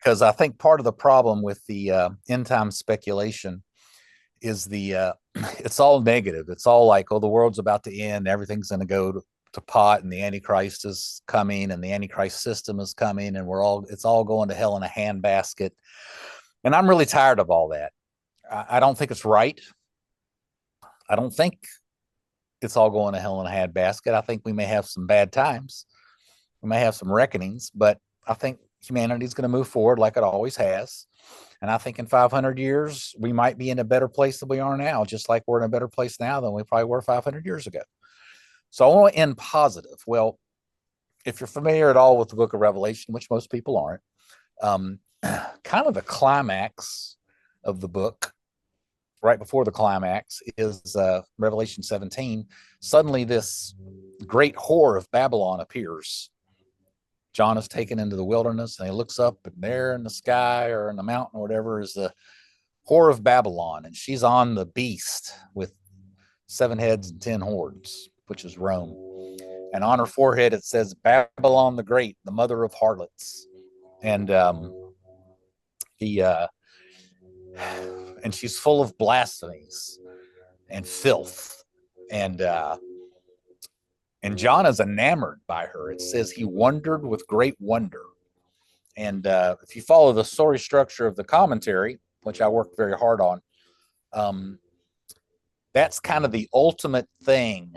because I think part of the problem with the end time speculation is it's all negative. It's all like, oh, the world's about to end, everything's going to go to pot, and the Antichrist is coming, and the Antichrist system is coming, and it's all going to hell in a handbasket. And I'm really tired of all that. I don't think it's right. I don't think it's all going to hell in a handbasket. I think we may have some bad times. We may have some reckonings, but I think humanity is going to move forward like it always has. And I think in 500 years, we might be in a better place than we are now, just like we're in a better place now than we probably were 500 years ago. So I want to end positive. Well, if you're familiar at all with the book of Revelation, which most people aren't, kind of the climax of the book, right before the climax, is Revelation 17. Suddenly this great whore of Babylon appears. John is taken into the wilderness, and he looks up, and there in the sky or in the mountain or whatever is the whore of Babylon, and she's on the beast with 7 heads and 10 horns, which is Rome. And on her forehead it says, Babylon the Great, the mother of harlots. And and she's full of blasphemies and filth. And John is enamored by her. It says he wondered with great wonder. And if you follow the story structure of the commentary, which I worked very hard on, that's kind of the ultimate thing.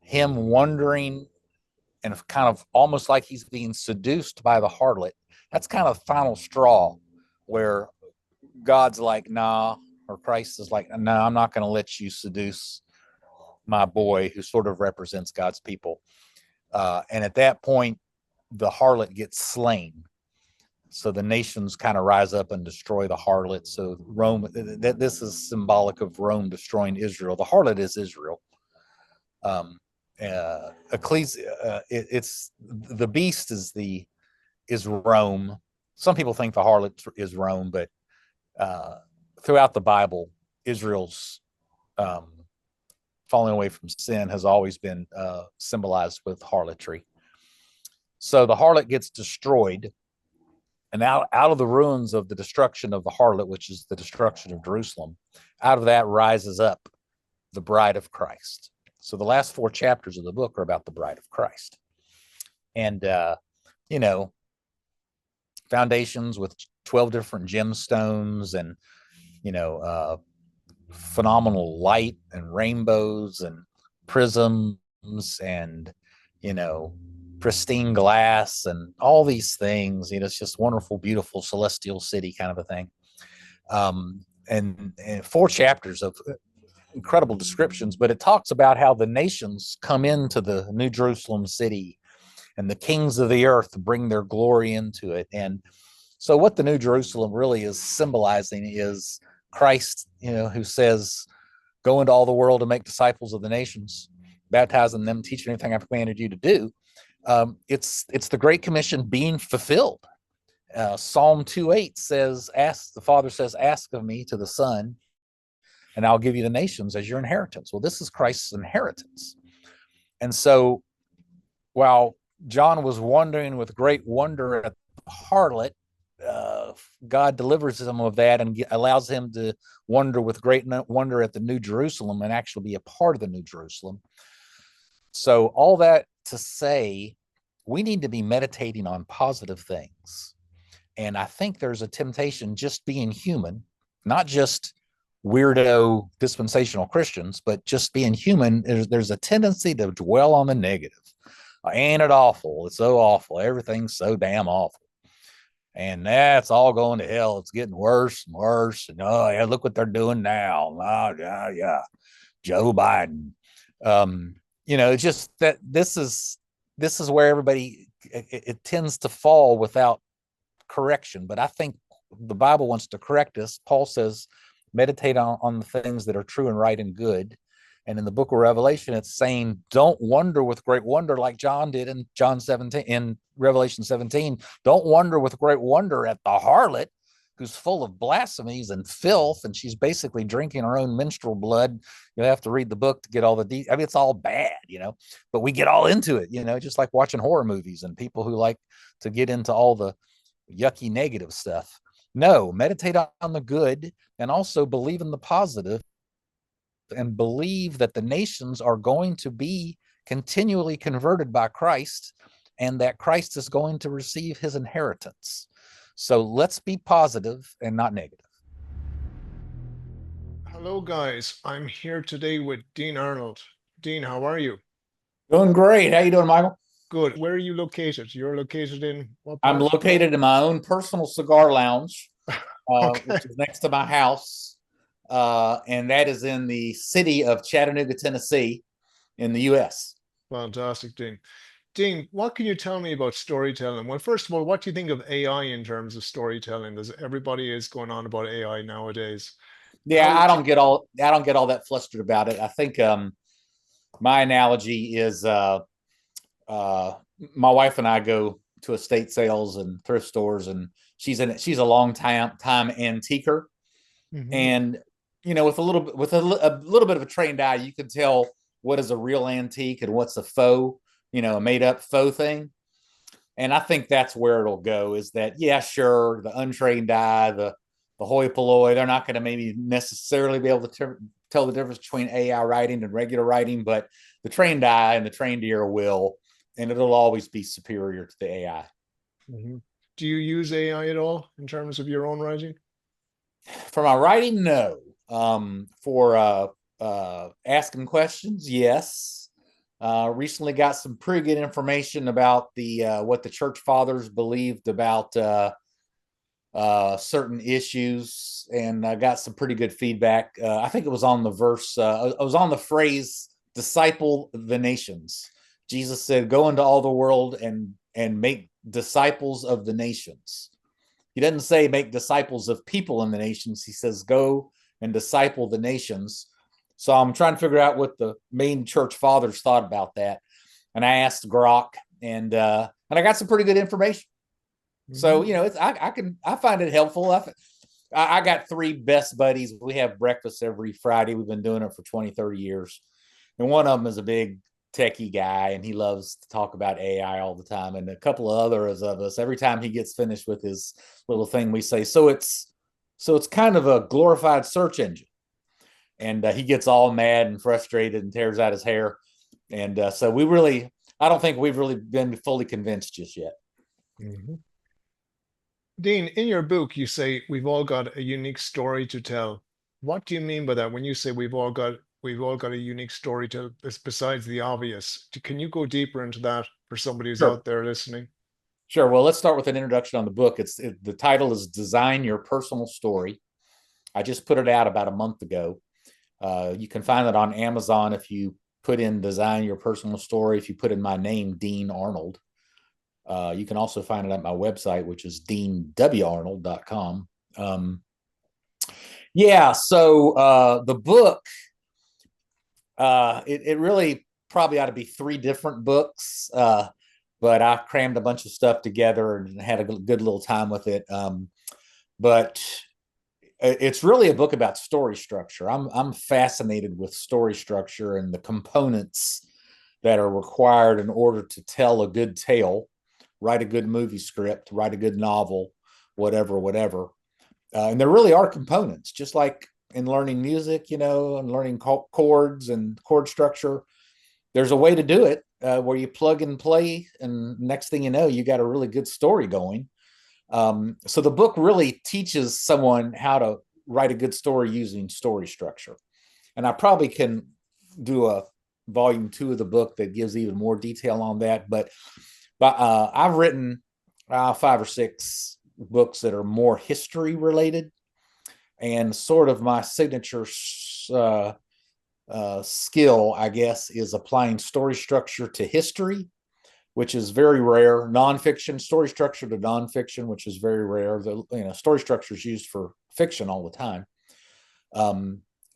Him wondering and kind of almost like he's being seduced by the harlot. That's kind of the final straw where God's like, nah, or Christ is like, no, I'm not going to let you seduce my boy, who sort of represents God's people. And at that point, the harlot gets slain. So the nations kind of rise up and destroy the harlot. So Rome, this is symbolic of Rome destroying Israel. The harlot is Israel. It's the beast is Rome. Some people think the harlot is Rome, but throughout the Bible, Israel's falling away from sin has always been symbolized with harlotry. So the harlot gets destroyed, and out of the ruins of the destruction of the harlot, which is the destruction of Jerusalem, out of that rises up the bride of Christ. So the last 4 chapters of the book are about the bride of Christ. And, foundations with 12 different gemstones and, phenomenal light and rainbows and prisms and, pristine glass and all these things. It's just wonderful, beautiful, celestial city kind of a thing. And 4 chapters of incredible descriptions, but it talks about how the nations come into the New Jerusalem city and the kings of the earth bring their glory into it. And so what the New Jerusalem really is symbolizing is Christ, who says, go into all the world and make disciples of the nations, baptizing them, teaching anything I've commanded you to do. It's the Great Commission being fulfilled. Psalm 2:8 says, the Father says, ask of me to the Son, and I'll give you the nations as your inheritance. Well, this is Christ's inheritance. And so while John was wondering with great wonder at the harlot, God delivers him of that and allows him to wonder with great wonder at the New Jerusalem and actually be a part of the New Jerusalem. So all that to say, we need to be meditating on positive things. And I think there's a temptation, just being human, not just weirdo dispensational Christians, but just being human, there's a tendency to dwell on the negative. Ain't it awful? It's so awful. Everything's so damn awful. And that's all going to hell. It's getting worse and worse. And oh yeah, look what they're doing now. Oh, yeah. Joe Biden. It's just that this is where everybody it tends to fall without correction. But I think the Bible wants to correct us. Paul says, meditate on the things that are true and right and good. And in the book of Revelation, it's saying, don't wonder with great wonder like John did in Revelation 17. Don't wonder with great wonder at the harlot who's full of blasphemies and filth, and she's basically drinking her own menstrual blood. You have to read the book to get all the details. I mean, it's all bad, but we get all into it, just like watching horror movies and people who like to get into all the yucky negative stuff. No, meditate on the good and also believe in the positive and believe that the nations are going to be continually converted by Christ and that Christ is going to receive his inheritance. So let's be positive and not negative. Hello, guys. I'm here today with Dean Arnold. Dean, how are you? Doing great. How you doing, Michael? Good. Where are you located? You're located in what I'm part? located in my own personal cigar lounge, Okay, which is next to my house, and that is in the city of Chattanooga, Tennessee, in the U.S. fantastic, Dean. Dean, what can you tell me about storytelling? Well, first of all, what do you think of AI in terms of storytelling? There's everybody is going on about AI nowadays. Yeah, How do, I don't get all that flustered about it. I think my analogy is uh, my wife and I go to estate sales and thrift stores, and she's a long time antiquer, Mhm. and with a little bit of a trained eye, you can tell what is a real antique and what's a faux, a made up faux thing. And I think that's where it'll go. Is that, yeah, sure, the untrained eye, the hoi polloi, they're not going to maybe necessarily be able to tell the difference between AI writing and regular writing, but the trained eye and the trained ear will, and it'll always be superior to the AI. Mhm. Do you use AI at all in terms of your own writing? For my writing, no. For asking questions, yes. Recently got some pretty good information about the what the church fathers believed about certain issues, and I got some pretty good feedback. I think it was on the verse. I was on the phrase "disciple the nations." Jesus said, "Go into all the world and make disciples of the nations." He doesn't say make disciples of people in the nations. He says go and disciple the nations. So I'm trying to figure out what the main church fathers thought about that, and I asked Grok, and I got some pretty good information. So Mhm. I find it helpful. I got three best buddies. We have breakfast every Friday. We've been doing it for 20, 30 years. And one of them is a big techie guy, and he loves to talk about AI all the time. And a couple of others of us, every time he gets finished with his little thing, we say, so it's kind of a glorified search engine. And he gets all mad and frustrated and tears out his hair. And so I don't think we've really been fully convinced just yet. Mhm. Dean, in your book, you say we've all got a unique story to tell. What do you mean by that when you say we've all got a unique story to besides the obvious? Can you go deeper into that for somebody who's Sure. out there listening? Sure. Well, let's start with an introduction on the book. The title is Design Your Personal Story. I just put it out about a month ago. You can find it on Amazon if you put in Design Your Personal Story. If you put in my name, Dean Arnold, you can also find it at my website, which is deanwarnold.com. Yeah. So the book, it really probably ought to be three different books. But I crammed a bunch of stuff together and had a good little time with it. But it's really a book about story structure. I'm fascinated with story structure and the components that are required in order to tell a good tale, write a good movie script, write a good novel, whatever. And there really are components, just like in learning music, and learning chords and chord structure. There's a way to do it where you plug and play, and next thing you know, you got a really good story going. So the book really teaches someone how to write a good story using story structure. And I probably can do a volume two of the book that gives even more detail on that. But I've written five or six books that are more history related, and sort of my signature uh, skill, I guess, is applying story structure to history, which is very rare. Nonfiction story structure to nonfiction, which is very rare. The story structure is used for fiction all the time,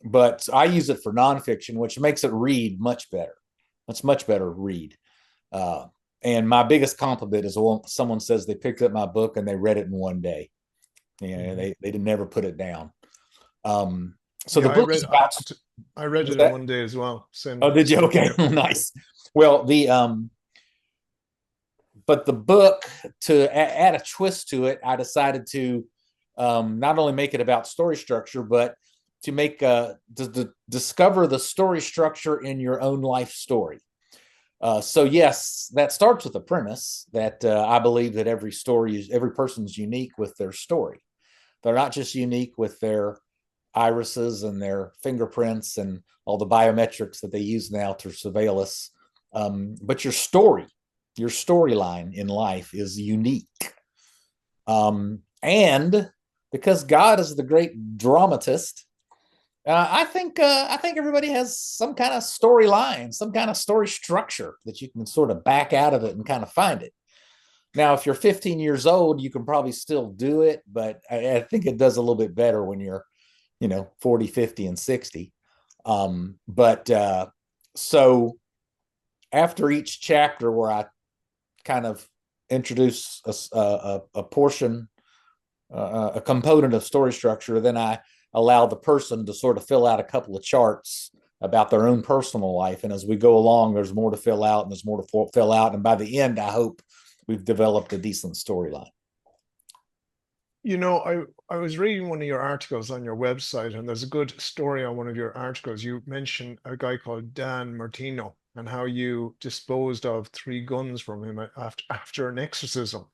but I use it for nonfiction, which makes it read much better. It's much better read. Uh, and my biggest compliment is when someone says they picked up my book and they read it in one day. Mhm. They did never put it down. Um, so Yeah, the I book read is I, about. t- I read Was it in that? one day as well. Same, Oh, did you? same. Okay, Yep. nice. Well, but the book, to add a twist to it, I decided to not only make it about story structure, but to make to discover the story structure in your own life story. So yes, that starts with a premise that I believe that every person's unique with their story. They're not just unique with their irises and their fingerprints and all the biometrics that they use now to surveil us, but your storyline in life is unique. And because God is the great dramatist, I think everybody has some kind of storyline, some kind of story structure that you can sort of back out of it and kind of find it. Now, if you're 15 years old, you can probably still do it, but I think it does a little bit better when you're, 40, 50, and 60. But so after each chapter where I kind of introduce a portion, a component of story structure, then I allow the person to sort of fill out a couple of charts about their own personal life. And as we go along, there's more to fill out and there's more to fill out. And by the end, I hope we've developed a decent storyline. I was reading one of your articles on your website, and there's a good story on one of your articles. You mentioned a guy called Dan Martino and how you disposed of 3 guns from him after an exorcism.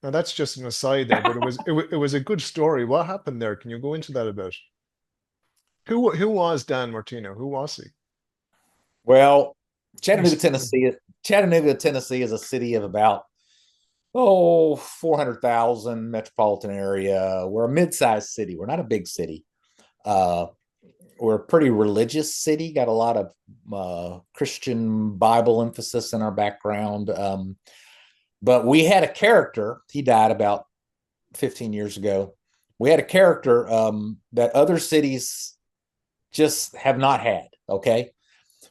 Now that's just an aside there, but it was a good story. What happened there? Can you go into that a bit? Who was Dan Martino? Who was he? Well, He's, Chattanooga, Tennessee is a city of about 400,000 metropolitan area. We're a mid-sized city. We're not a big city. Uh, we're a pretty religious city. Got a lot of Christian Bible emphasis in our background. But we had a character. He died about 15 years ago. We had a character that other cities just have not had. Okay,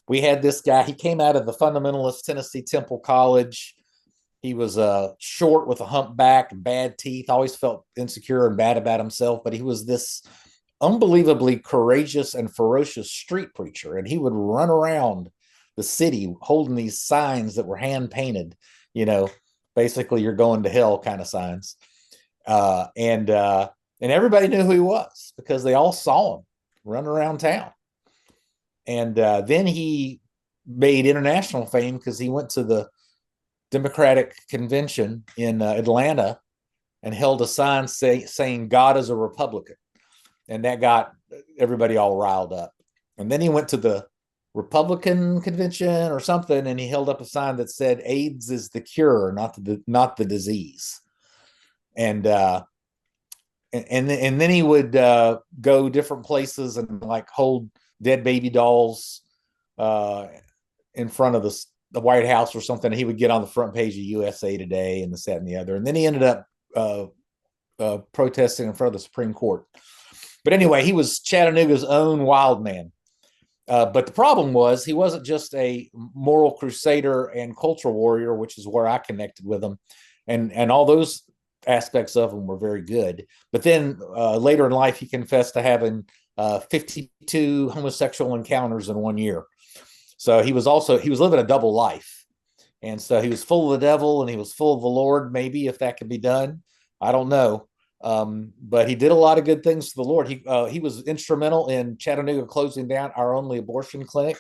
we had this guy. He came out of the fundamentalist Tennessee Temple College. He was short with a humpback and bad teeth, always felt insecure and bad about himself, but he was this unbelievably courageous and ferocious street preacher. And he would run around the city holding these signs that were hand painted, basically you're going to hell kind of signs. And everybody knew who he was because they all saw him run around town. And then he made international fame because he went to the Democratic convention in Atlanta and held a sign saying God is a Republican. And that got everybody all riled up. And then he went to the Republican convention or something, and he held up a sign that said AIDS is the cure, not the disease. And then he would go different places and like hold dead baby dolls in front of the White House or something. He would get on the front page of USA Today and this, that, and the other. And then he ended up protesting in front of the Supreme Court. But anyway, he was Chattanooga's own wild man. But the problem was he wasn't just a moral crusader and cultural warrior, which is where I connected with him. And all those aspects of him were very good. But then later in life, he confessed to having 52 homosexual encounters in 1 year. So he was living a double life. And so he was full of the devil and he was full of the Lord, maybe, if that could be done. I don't know. But he did a lot of good things for the Lord. He was instrumental in Chattanooga closing down our only abortion clinic.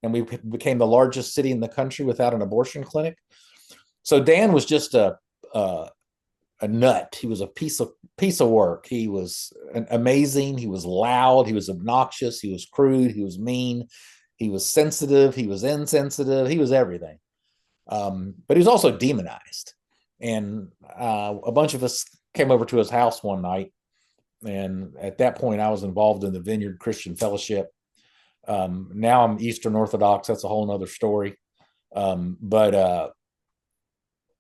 And we became the largest city in the country without an abortion clinic. So Dan was just a nut. He was a piece of work. He was amazing. He was loud. He was obnoxious. He was crude. He was mean. He was sensitive. He was insensitive. He was everything. But he was also demonized. And a bunch of us came over to his house one night. And at that point, I was involved in the Vineyard Christian Fellowship. Now I'm Eastern Orthodox. That's a whole nother story. But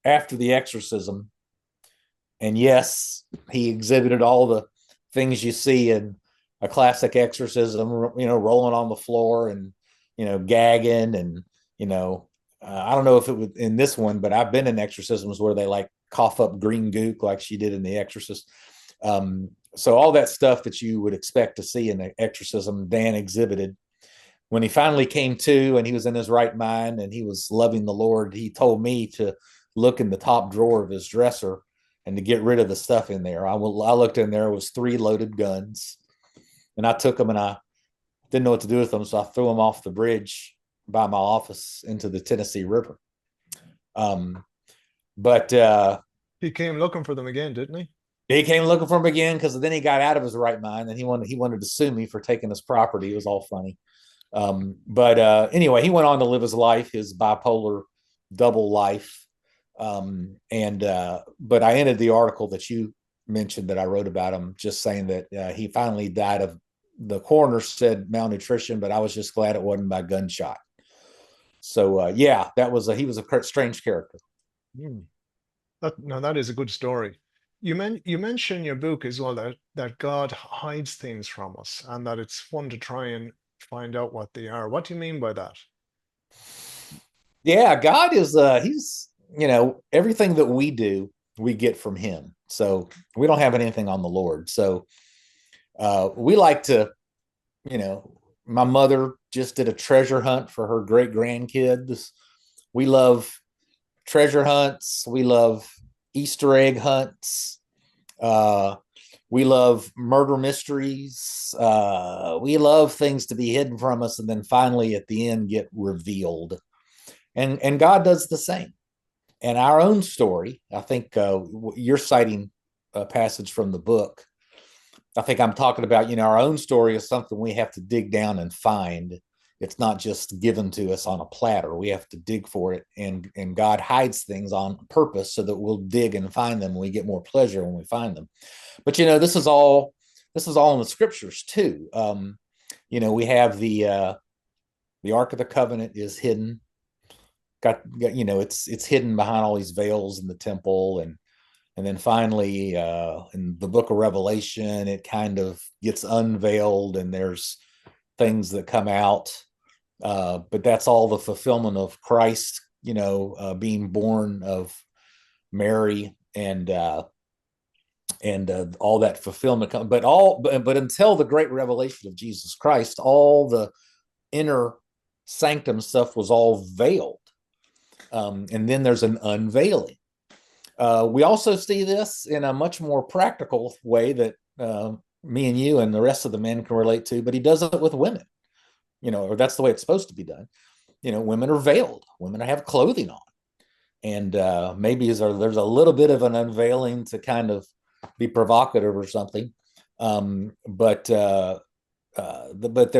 after the exorcism, and yes, he exhibited all the things you see in a classic exorcism, rolling on the floor and, gagging. And, I don't know if it was in this one, but I've been in exorcisms where they like cough up green gook like she did in The Exorcist. So all that stuff that you would expect to see in the exorcism, Dan exhibited. When he finally came to and he was in his right mind and he was loving the Lord, he told me to look in the top drawer of his dresser and to get rid of the stuff in there. I looked in there, it was 3 loaded guns, and I took them and I didn't know what to do with them, so I threw them off the bridge by my office into the Tennessee River. Um, but He came looking for them again, didn't he? he came looking for him again because then he got out of his right mind and he wanted to sue me for taking his property. It was all funny. But anyway, he went on to live his life, his bipolar double life. And but I ended the article that you mentioned that I wrote about him, just saying that he finally died of, the coroner said, malnutrition, but I was just glad it wasn't by gunshot. So yeah, he was a strange character. Hmm. Now that is a good story. You mention in your book as well that God hides things from us and that it's fun to try and find out what they are. What do you mean by that? Yeah, God is he's, everything that we do, we get from him. So we don't have anything on the Lord. So we like to, you know, my mother just did a treasure hunt for her great grandkids. We love treasure hunts. We love Easter egg hunts. Uh, we love murder mysteries. We love things to be hidden from us and then finally at the end get revealed. And God does the same. And our own story, I think you're citing a passage from the book. I think I'm talking about, our own story is something we have to dig down and find. It's not just given to us on a platter. We have to dig for it, and God hides things on purpose so that we'll dig and find them. And we get more pleasure when we find them. But this is all in the scriptures too. We have the Ark of the Covenant is hidden. It's hidden behind all these veils in the temple, and then finally, in the book of Revelation, it kind of gets unveiled and there's things that come out. But that's all the fulfillment of Christ, being born of Mary and all that fulfillment. But until the great revelation of Jesus Christ, all the inner sanctum stuff was all veiled. And then there's an unveiling. We also see this in a much more practical way that me and you and the rest of the men can relate to, but he does it with women, or that's the way it's supposed to be done. Women are veiled, women have clothing on. And maybe there's a little bit of an unveiling to kind of be provocative or something. But they're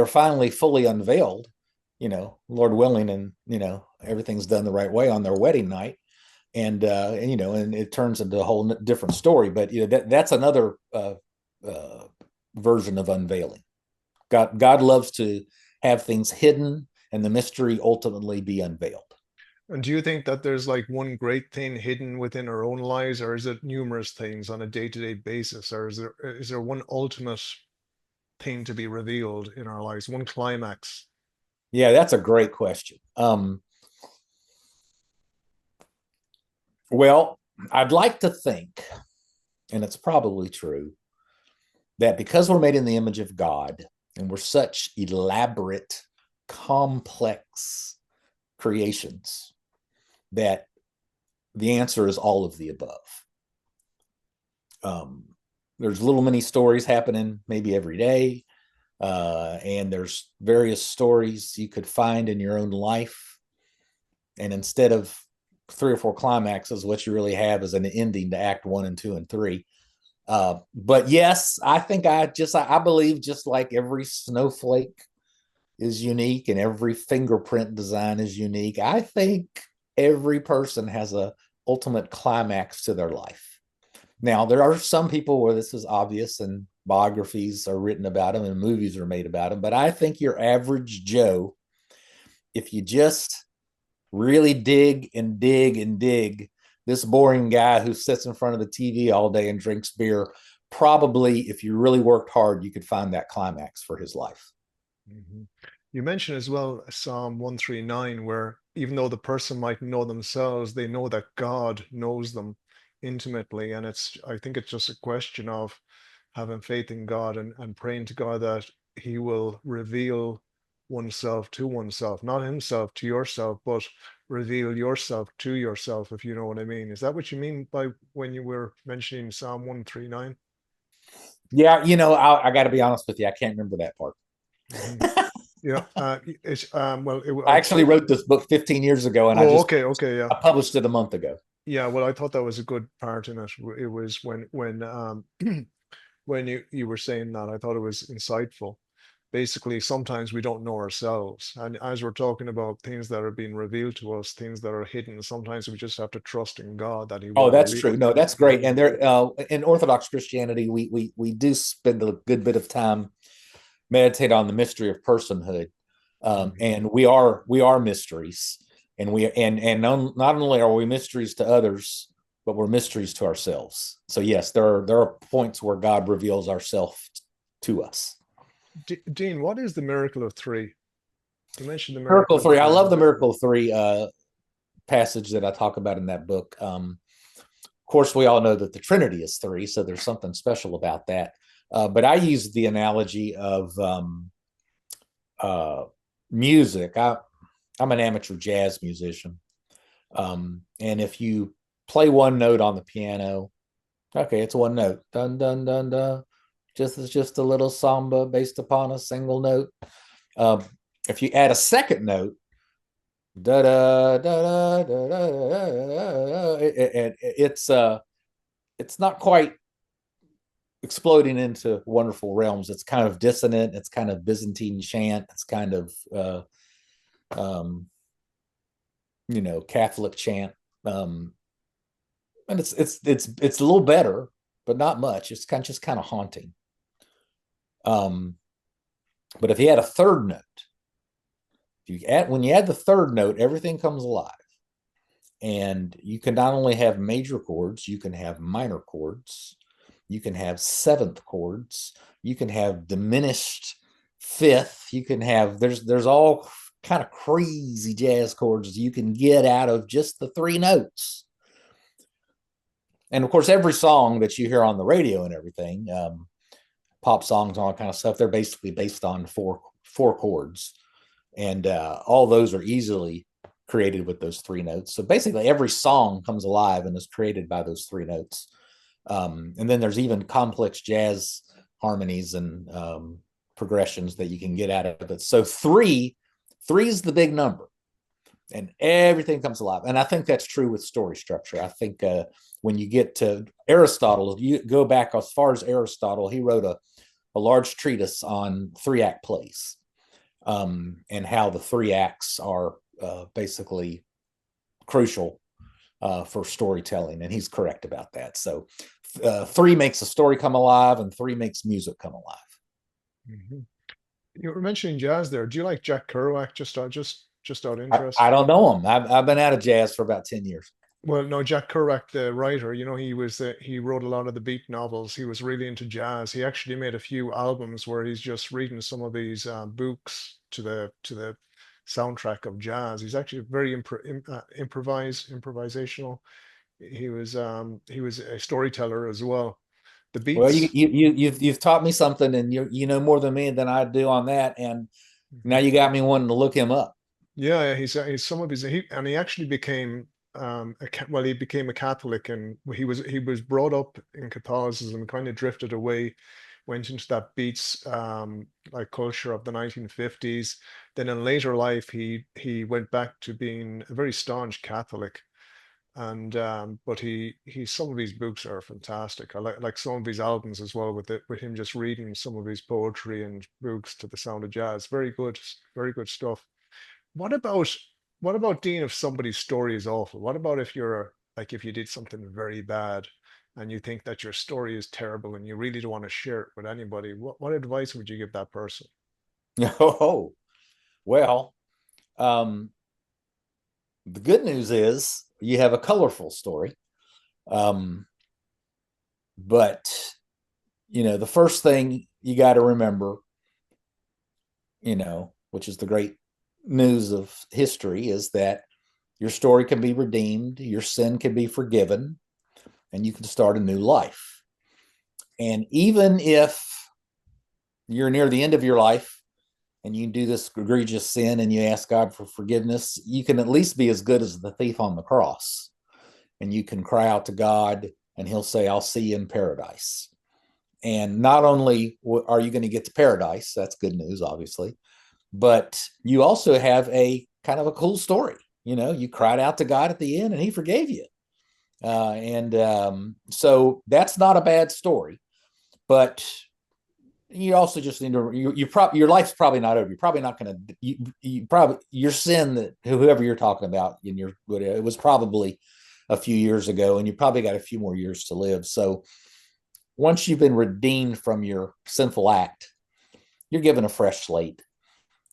finally fully unveiled, Lord willing, and, everything's done the right way on their wedding night. And it turns into a whole different story. But that's another version of unveiling. God loves to have things hidden and the mystery ultimately be unveiled. And do you think that there's like one great thing hidden within our own lives, or is it numerous things on a day-to-day basis, or is there one ultimate thing to be revealed in our lives, one climax? Yeah, that's a great question. Well, I'd like to think, and it's probably true, that because we're made in the image of God and we're such elaborate, complex creations, that the answer is all of the above. There's little mini stories happening maybe every day, and there's various stories you could find in your own life. And instead of 3 or 4 climaxes, what you really have is an ending to act 1 and 2 and 3. But yes, I think I believe just like every snowflake is unique and every fingerprint design is unique, I think every person has a ultimate climax to their life. Now, there are some people where this is obvious and biographies are written about them and movies are made about them, but I think your average Joe, if you just really dig and dig and dig, this boring guy who sits in front of the TV all day and drinks beer, probably, if you really worked hard, you could find that climax for his life. Mhm. You mentioned as well Psalm 139, where even though the person might know themselves, they know that God knows them intimately. And I think it's just a question of having faith in God and praying to God that He will reveal oneself to oneself, not himself to yourself, but reveal yourself to yourself, if you know what I mean. Is that what you mean by when you were mentioning Psalm 139? Yeah, I got to be honest with you, I can't remember that part. Hmm. Yeah, it's well, I actually wrote this book 15 years ago, and oh, okay, okay, yeah. I published it a month ago. Yeah, well, I thought that was a good part in it. It was when when you were saying that, I thought it was insightful. Basically, sometimes we don't know ourselves, and as we're talking about things that are being revealed to us, things that are hidden, sometimes we just have to trust in God that He Oh, will that's reveal. true. No, that's great. Mhm, And there, in Orthodox Christianity, we do spend a good bit of time meditate on the mystery of personhood, mhm. and we are mysteries, and not only are we mysteries to others, but we're mysteries to ourselves. So yes, there are points where God reveals ourselves to us. Dean, what is the miracle of three? You mentioned the Miracle miracle of three. I three. love the miracle three passage that I talk about in that book. Of course, we all know that the Trinity is three, so there's something special about that. But I use the analogy of uh, music. I'm an amateur jazz musician, and if you play one note on the piano, okay, it's one note, dun dun dun dun. Just a little samba based upon a single note. Um, if you add a second note, da da da da da da, it's not quite exploding into wonderful realms. It's kind of dissonant. It's kind of Byzantine chant. It's kind of um, Catholic chant, and it's a little better, but not much. It's kind of haunting. Um, but if you add a third note, when you add the third note, everything comes alive, and you can not only have major chords, you can have minor chords, you can have seventh chords, you can have diminished fifth, you can have there's all kind of crazy jazz chords you can get out of just the three notes. And of course, every song that you hear on the radio and everything, pop songs, all that kind of stuff, they're basically based on four chords, and all those are easily created with those three notes. So basically, every song comes alive and is created by those three notes. And then there's even complex jazz harmonies and progressions that you can get out of it. So three is the big number, and everything comes alive. And I think that's true with story structure. I think when you get to Aristotle, you go back as far as Aristotle, he wrote a large treatise on three-act plays, and how the three acts are basically crucial for storytelling. And he's correct about that. So three makes a story come alive, and three makes music come alive. Mhm. You were mentioning jazz there. Do you like Jack Kerouac? Just out of I interest. don't know him. I've been out of jazz for about 10 years. Well, no, Jack Kerouac, the writer, he wrote a lot of the beat novels. He was really into jazz. He actually made a few albums where he's just reading some of these books to the soundtrack of jazz. He's actually very improvisational. He was a storyteller as well. The Well, you, beats. you, you, you've taught me something, and you know more than me than I do on that. And now Mhm. you got me wanting to look him up. Yeah, he's some of his he actually became well, he became a Catholic, and he was brought up in Catholicism, kind of drifted away, went into that beats like culture of the 1950s. Then in later life he went back to being a very staunch Catholic. And but he some of his books are fantastic. I like some of his albums as well, with him just reading some of his poetry and books to the sound of jazz. Very good stuff. What about what about Dean if somebody's story is awful? What about if you're like if you did something very bad and you think that your story is terrible and you really don't want to share it with anybody? What advice would you give that person? Oh, well, um, the good news is you have a colorful story. Um, but the first thing you got to remember, which is the great news of history, is that your story can be redeemed, your sin can be forgiven, and you can start a new life. And even if you're near the end of your life and you do this egregious sin and you ask God for forgiveness, you can at least be as good as the thief on the cross. And you can cry out to God and he'll say, I'll see you in paradise. And not only are you going to get to paradise, that's good news, obviously, but you also have a kind of a cool story. You know, you cried out to God at the end and he forgave you. So that's not a bad story, but you also just need to your life's probably not over. You're probably not going to you probably your sin that whoever you're talking about in your it was probably a few years ago, and you probably got a few more years to live. So once you've been redeemed from your sinful act, you're given a fresh slate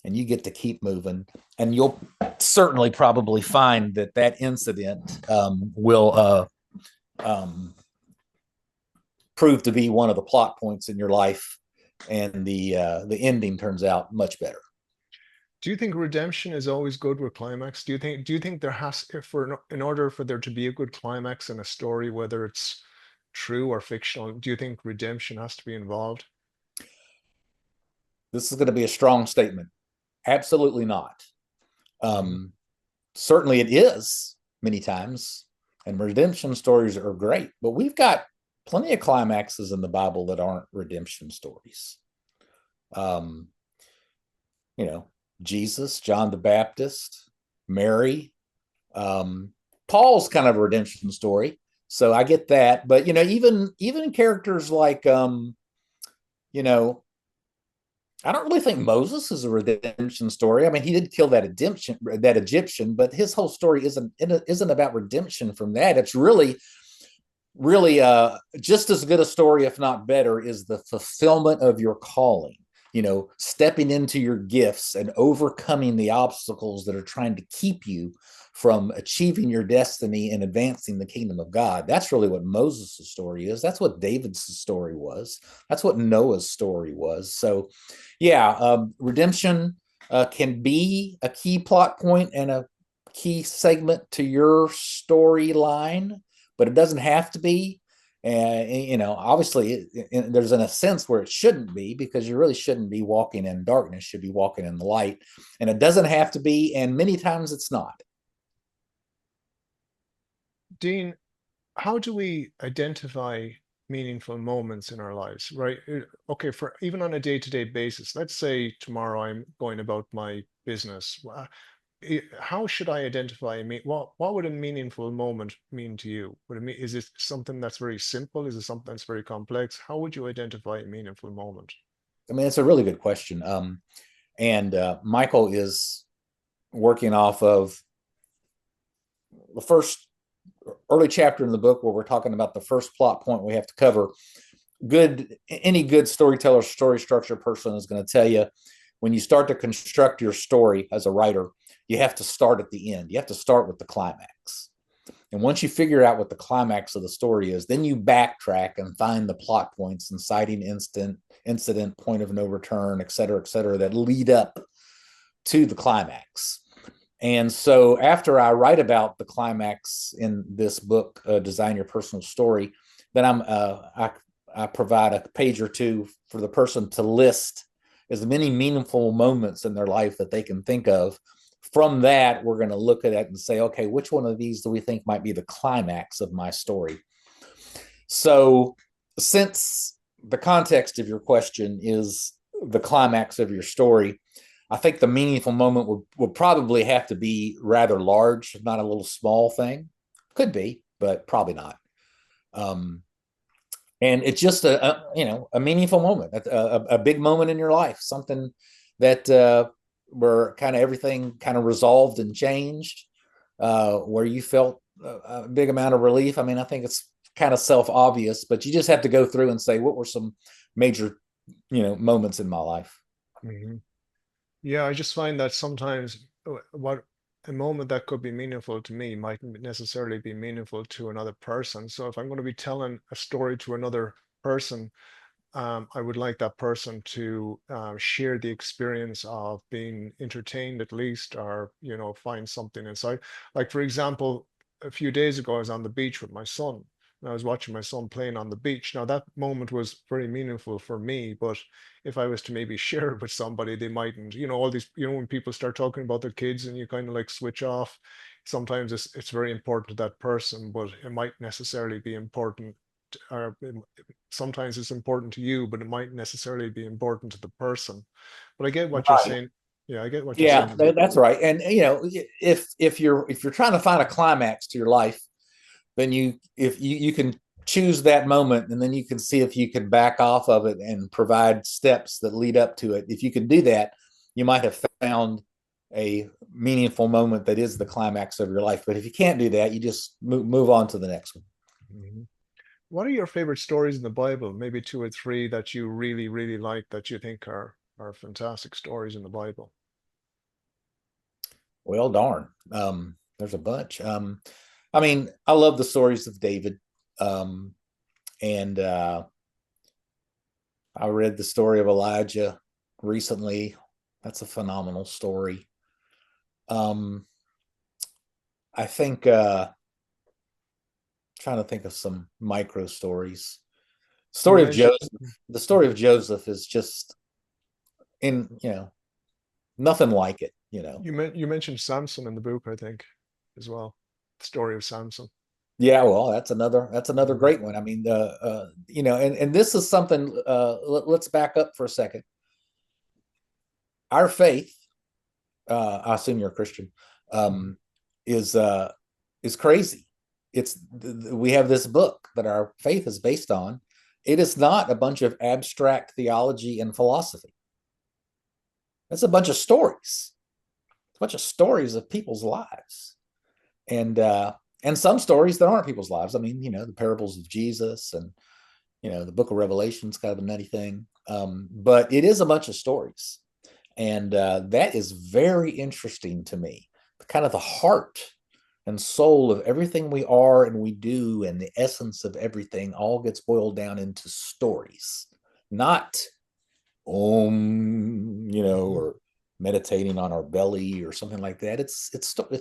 and you get to keep moving. And you'll certainly probably find that that incident will prove to be one of the plot points in your life, and the ending turns out much better. Do you think redemption is always good with climax? Do you think there has for in order for there to be a good climax in a story, whether it's true or fictional, do you think redemption has to be involved? This is going to be a strong statement. Absolutely not. Mhm. Um, Certainly it is many times, and redemption stories are great, but we've got plenty of climaxes in the Bible that aren't redemption stories. Um, you know, Jesus, John the Baptist, Mary, um, Paul's kind of a redemption story. So I get that, but even characters like you know, I don't really think Moses is a redemption story. I mean, he did kill that Egyptian, but his whole story isn't about redemption from that. It's really just as good a story, if not better, is the fulfillment of your calling. You know, stepping into your gifts and overcoming the obstacles that are trying to keep you from achieving your destiny and advancing the kingdom of God. That's really what Moses' story is. That's what David's story was. That's what Noah's story was. So, yeah, redemption can be a key plot point and a key segment to your storyline, but it doesn't have to be. And obviously, there's in a sense where it shouldn't be, because you really shouldn't be walking in darkness, should be walking in the light. And it doesn't have to be, and many times it's not. Dean, how do we identify meaningful moments in our lives, right? Okay, for even on a day-to-day basis, let's say tomorrow I'm going about my business. How should I identify what would a meaningful moment mean to you? Is it something that's very simple? Is it something that's very complex? How would you identify a meaningful moment? I mean, it's a really good question. And Michael is working off of the first early chapter in the book, where we're talking about the first plot point we have to cover. Any good storyteller, story structure person is going to tell you, when you start to construct your story as a writer, you have to start at the end. You have to start with the climax. And once you figure out what the climax of the story is, then you backtrack and find the plot points, inciting incident, point of no return, et cetera, that lead up to the climax. And so after I write about the climax in this book, Design Your Personal Story, then I provide a page or two for the person to list as many meaningful moments in their life that they can think of. From that, we're going to look at it and say, okay, which one of these do we think might be the climax of my story? So, since the context of your question is the climax of your story, I think the meaningful moment would probably have to be rather large, not a little small thing. Could be, but probably not. Um, and it's just a meaningful moment, a big moment in your life, something that where kind of everything kind of resolved and changed, where you felt a big amount of relief. I mean, I think it's kind of self obvious, but you just have to go through and say, what were some major moments in my life. Mhm. Yeah, I just find that sometimes what a moment that could be meaningful to me mightn't necessarily be meaningful to another person. So if I'm going to be telling a story to another person, I would like that person to share the experience of being entertained at least, or find something inside. Like for example, a few days ago, I was on the beach with my son. and I was watching my son playing on the beach. Now that moment was very meaningful for me, but if I was to maybe share it with somebody, they mightn't. All these, when people start talking about their kids and you kind of like switch off, sometimes it's very important to that person, but it might necessarily be important, or sometimes it's important to you, but it might necessarily be important to the person. But I get what you're Right. saying. Yeah, I get what you're Yeah, saying about. that's right. And if you're trying to find a climax to your life, then you can choose that moment, and then you can see if you can back off of it and provide steps that lead up to it. If you can do that, you might have found a meaningful moment that is the climax of your life. But if you can't do that, you just move on to the next one. Mhm. What are your favorite stories in the Bible? Maybe two or three that you really, really like that you think are fantastic stories in the Bible. Well, darn. There's a bunch. I mean, I love the stories of David. And I read the story of Elijah recently. That's a phenomenal story. Um, I think trying to think of some micro stories. You Story of mentioned Joseph. The story of Joseph is just in nothing like it. you mentioned Samson in the book, I think, as well. The story of Samson. Yeah, well, that's another Mhm. great one. I mean, and this is something. Let's back up for a second. Our faith, I assume you're a Christian, Mhm. um, is is crazy. We have this book that our faith is based on. It is not a bunch of abstract theology and philosophy. It's a bunch of stories. It's a bunch of stories of people's lives, and and some stories that aren't people's lives. I mean, the parables of Jesus, and the Book of Revelation's kind of a nutty thing, but it is a bunch of stories. And that is very interesting to me. Kind of the heart and soul of everything we are and we do, and the essence of everything all gets boiled down into stories, not Mhm. or meditating on our belly or something like that. It's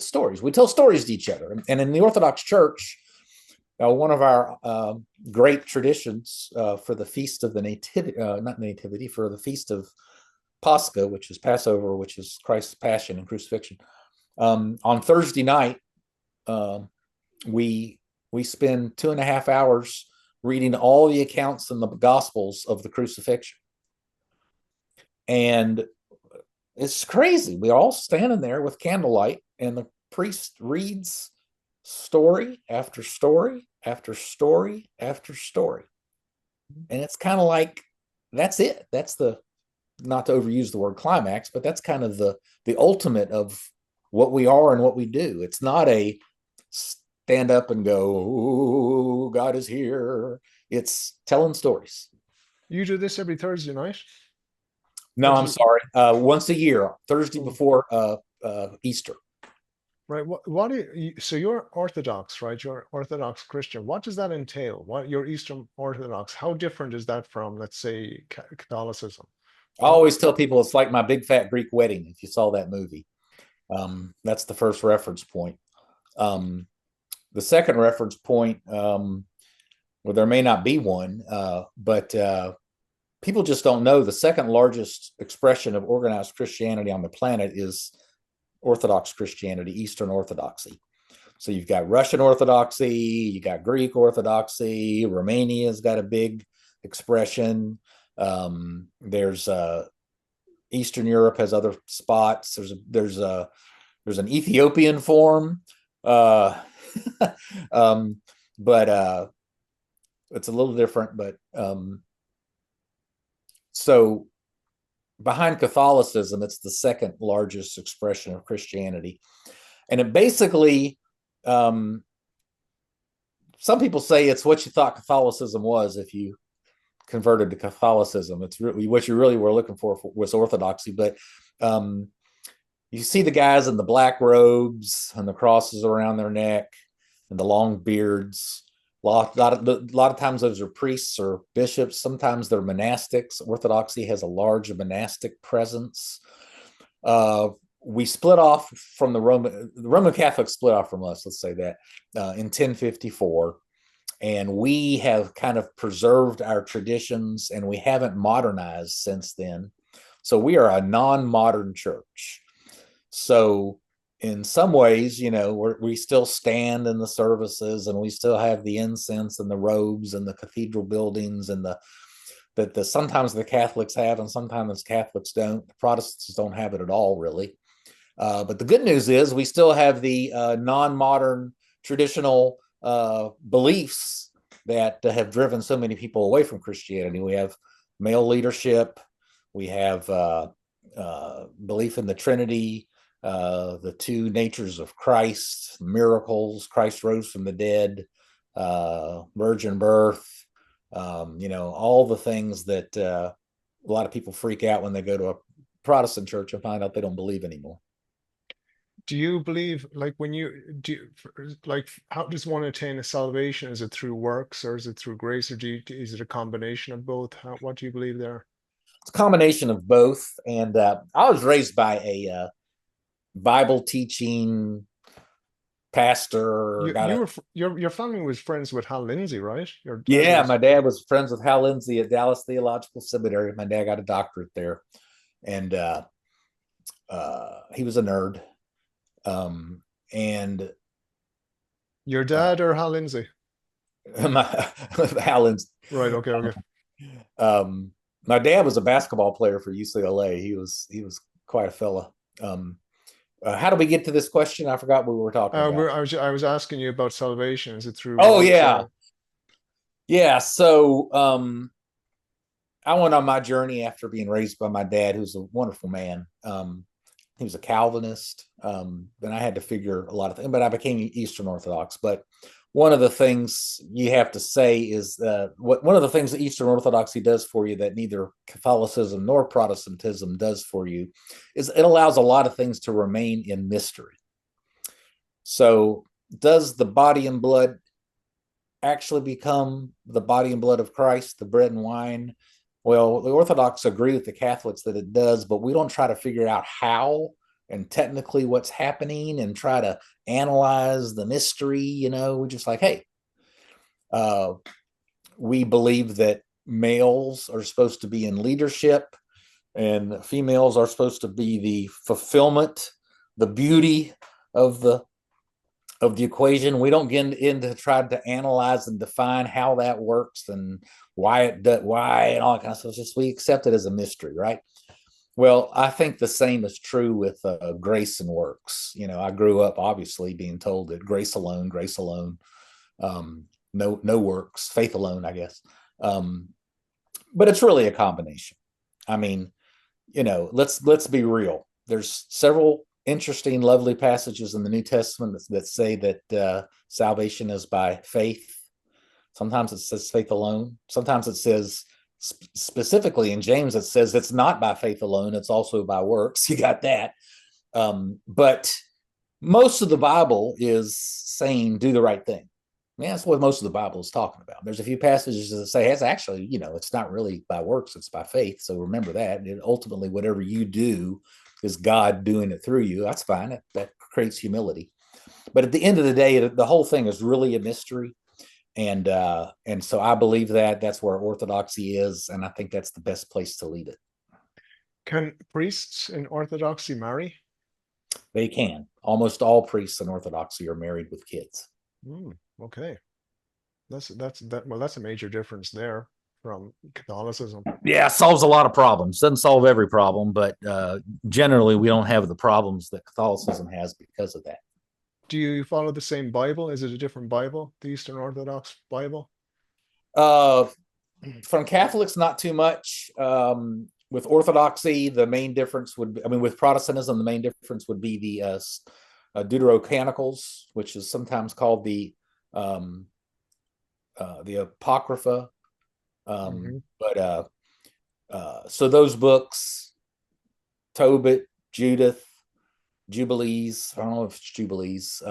stories. We tell stories to each other, and in the Orthodox Church, one of our great traditions for the feast of the nativity, not nativity, for the feast of Pascha, which is Passover, which is Christ's passion and crucifixion. On Thursday night, um, we we spend 2.5 hours reading all the accounts in the Gospels of the crucifixion, and it's crazy. We're all standing there with candlelight, and the priest reads story after story after story after story, and it's kind of like that's it. That's the not to overuse the word climax, but that's kind of the ultimate of what we are and what we do. It's not a stand up and go, "Oh, God is here." It's telling stories. You do this every Thursday night? Or No, do I'm you, sorry. Once a year, Thursday oh, before Easter. right. So you're Orthodox, right? You're Orthodox Christian. What does that entail? You're Eastern Orthodox. How different is that from, let's say, Catholicism? I always tell people it's like my big fat Greek wedding. If you saw that movie, that's the first reference point. Um, the second reference point, well, there may not be one, but people just don't know the second largest expression of organized Christianity on the planet is Orthodox Christianity, Eastern Orthodoxy. So you've got Russian Orthodoxy, you got Greek Orthodoxy, Romania's got a big expression. There's Eastern Europe has other spots. There's an Ethiopian form, uh, um, but it's a little different. But so behind Catholicism, it's the second largest expression of Christianity, and it basically, um, some people say it's what you thought Catholicism was if you converted to Catholicism. It's really what you really were looking for was orthodoxy. But um, you see the guys in the black robes and the crosses around their neck and the long beards. A lot of times those are priests or bishops. Sometimes they're monastics. Orthodoxy has a large monastic presence. Uh, we split off from the Roman Catholics split off from us. Let's say that in 1054, And we have kind of preserved our traditions and we haven't modernized since then. So we are a non-modern church. So in some ways, we still stand in the services and we still have the incense and the robes and the cathedral buildings and the sometimes the Catholics have and sometimes Catholics don't. The Protestants don't have it at all, really. But the good news is we still have the non-modern traditional beliefs that have driven so many people away from Christianity. We have male leadership. We have belief in the Trinity, the two natures of Christ, miracles, Christ rose from the dead, virgin birth, all the things that a lot of people freak out when they go to a Protestant church and find out they don't believe anymore. Do you believe, like, when you do, like, how does one attain a salvation? Is it through works or is it through grace, or is it a combination of both? What do you believe there? It's a combination of both. And I was raised by a Bible teaching pastor. Your family was friends with Hal Lindsey, right? Your dad Yeah, was. my dad was friends with Hal Lindsey at Dallas Theological Seminary. My dad got a doctorate there, and he was a nerd. And Your dad or Hal Lindsey? my Hal Lindsey. Right. Okay. Okay. Um, my dad was a basketball player for UCLA. He was quite a fella. How do we get to this question? I forgot what we were talking about. I was asking you about salvation. Is it through Oh works yeah, or? yeah. So I went on my journey after being raised by my dad, who's a wonderful man. He was a Calvinist. Then I had to figure a lot of things, but I became Eastern Orthodox. But one of the things you have to say is one of the things that Eastern Orthodoxy does for you that neither Catholicism nor Protestantism does for you is it allows a lot of things to remain in mystery. So, does the body and blood actually become the body and blood of Christ, the bread and wine? Well, the Orthodox agree with the Catholics that it does, but we don't try to figure out how and technically what's happening and try to analyze the mystery. We're just like, hey, uh, we believe that males are supposed to be in leadership and females are supposed to be the fulfillment, the beauty of the equation. We don't get into try to analyze and define how that works and why and all that kind of stuff. It's just we accept it as a mystery, right? Well, I think the same is true with grace and works. I grew up obviously being told that grace alone, no works, faith alone, I guess. But it's really a combination. I mean, let's be real. There's several interesting, lovely passages in the New Testament that say that salvation is by faith. Sometimes it says faith alone. Sometimes it says specifically in James, it says it's not by faith alone. It's also by works. You got that. But most of the Bible is saying do the right thing. That's what most of the Bible is talking about. There's a few passages that say it's actually, it's not really by works, it's by faith. So remember that. And ultimately, whatever you do is God doing it through you. That's fine. That creates humility. But at the end of the day, the whole thing is really a mystery. And so I believe that's where orthodoxy is. And I think that's the best place to leave it. Can priests in Orthodoxy marry? They can. Almost all priests in Orthodoxy are married with kids. Okay. That's a major difference there from Catholicism. Yeah, solves a lot of problems. Doesn't solve every problem, but generally we don't have the problems that Catholicism has because of that. Do you follow the same Bible? Is it a different Bible, the Eastern Orthodox Bible? From Catholics, not too much. With Orthodoxy, the main difference would be, with Protestantism, the main difference would be the Deuterocanonicals, which is sometimes called the Apocrypha. But so those books, Tobit, Judith, Jubilees, I don't know if it's Jubilees,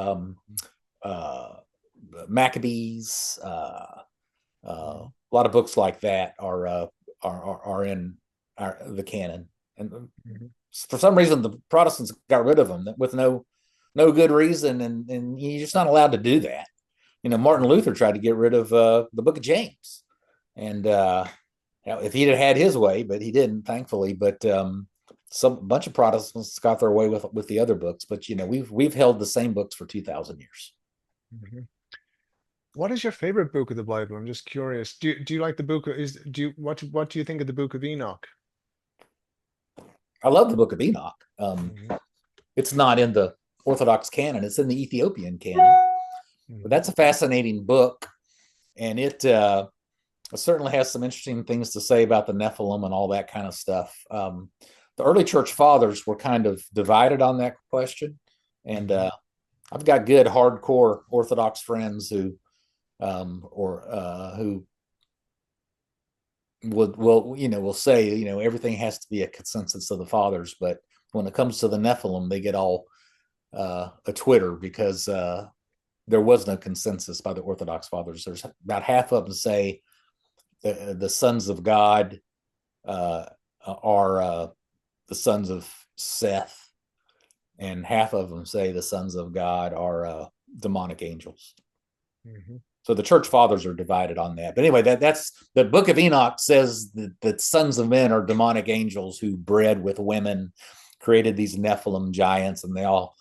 Maccabees, a lot of books like that are in the canon. And for some reason, the Protestants got rid of them with no good reason, and you're just not allowed to do that. Martin Luther tried to get rid of the Book of James, and if he'd have had his way, but he didn't, thankfully. But some bunch of Protestants got their way with the other books. But we've held the same books for 2,000 years. Mhm. What is your favorite book of the Bible? I'm just curious. Do you like the book? What do you think of the Book of Enoch? I love the Book of Enoch. Hmm. It's not in the Orthodox canon; it's in the Ethiopian canon. But Hmm. that's a fascinating book, and it certainly has some interesting things to say about the Nephilim and all that kind of stuff. The early church fathers were kind of divided on that question, and Hmm. I've got good hardcore Orthodox friends who will say everything has to be a consensus of the fathers, but when it comes to the Nephilim, they get all a Twitter because there was no consensus by the Orthodox fathers. There's about half of them say the sons of God are the sons of Seth, and half of them say the sons of God are demonic angels. Hmm. So the church fathers are divided on that. But anyway, that's the Book of Enoch says that sons of men are demonic angels who bred with women, created these Nephilim giants, and they all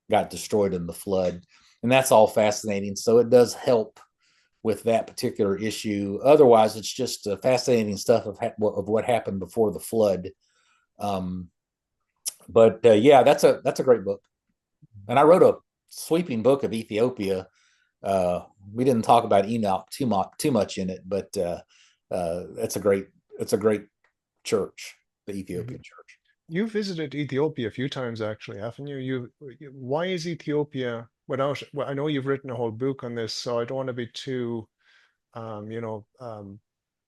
got destroyed in the flood. And that's all fascinating. So it does help with that particular issue. Otherwise, it's just fascinating stuff of what happened before the flood. Um, but yeah, that's a great book. And I wrote a sweeping book of Ethiopia. We didn't talk about Enoch too much in it, but it's a great church, the Hmm. Ethiopian church. You visited Ethiopia a few times, actually, haven't you? Why is Ethiopia well, I know you've written a whole book on this, so I don't want to be too, um, you know, um,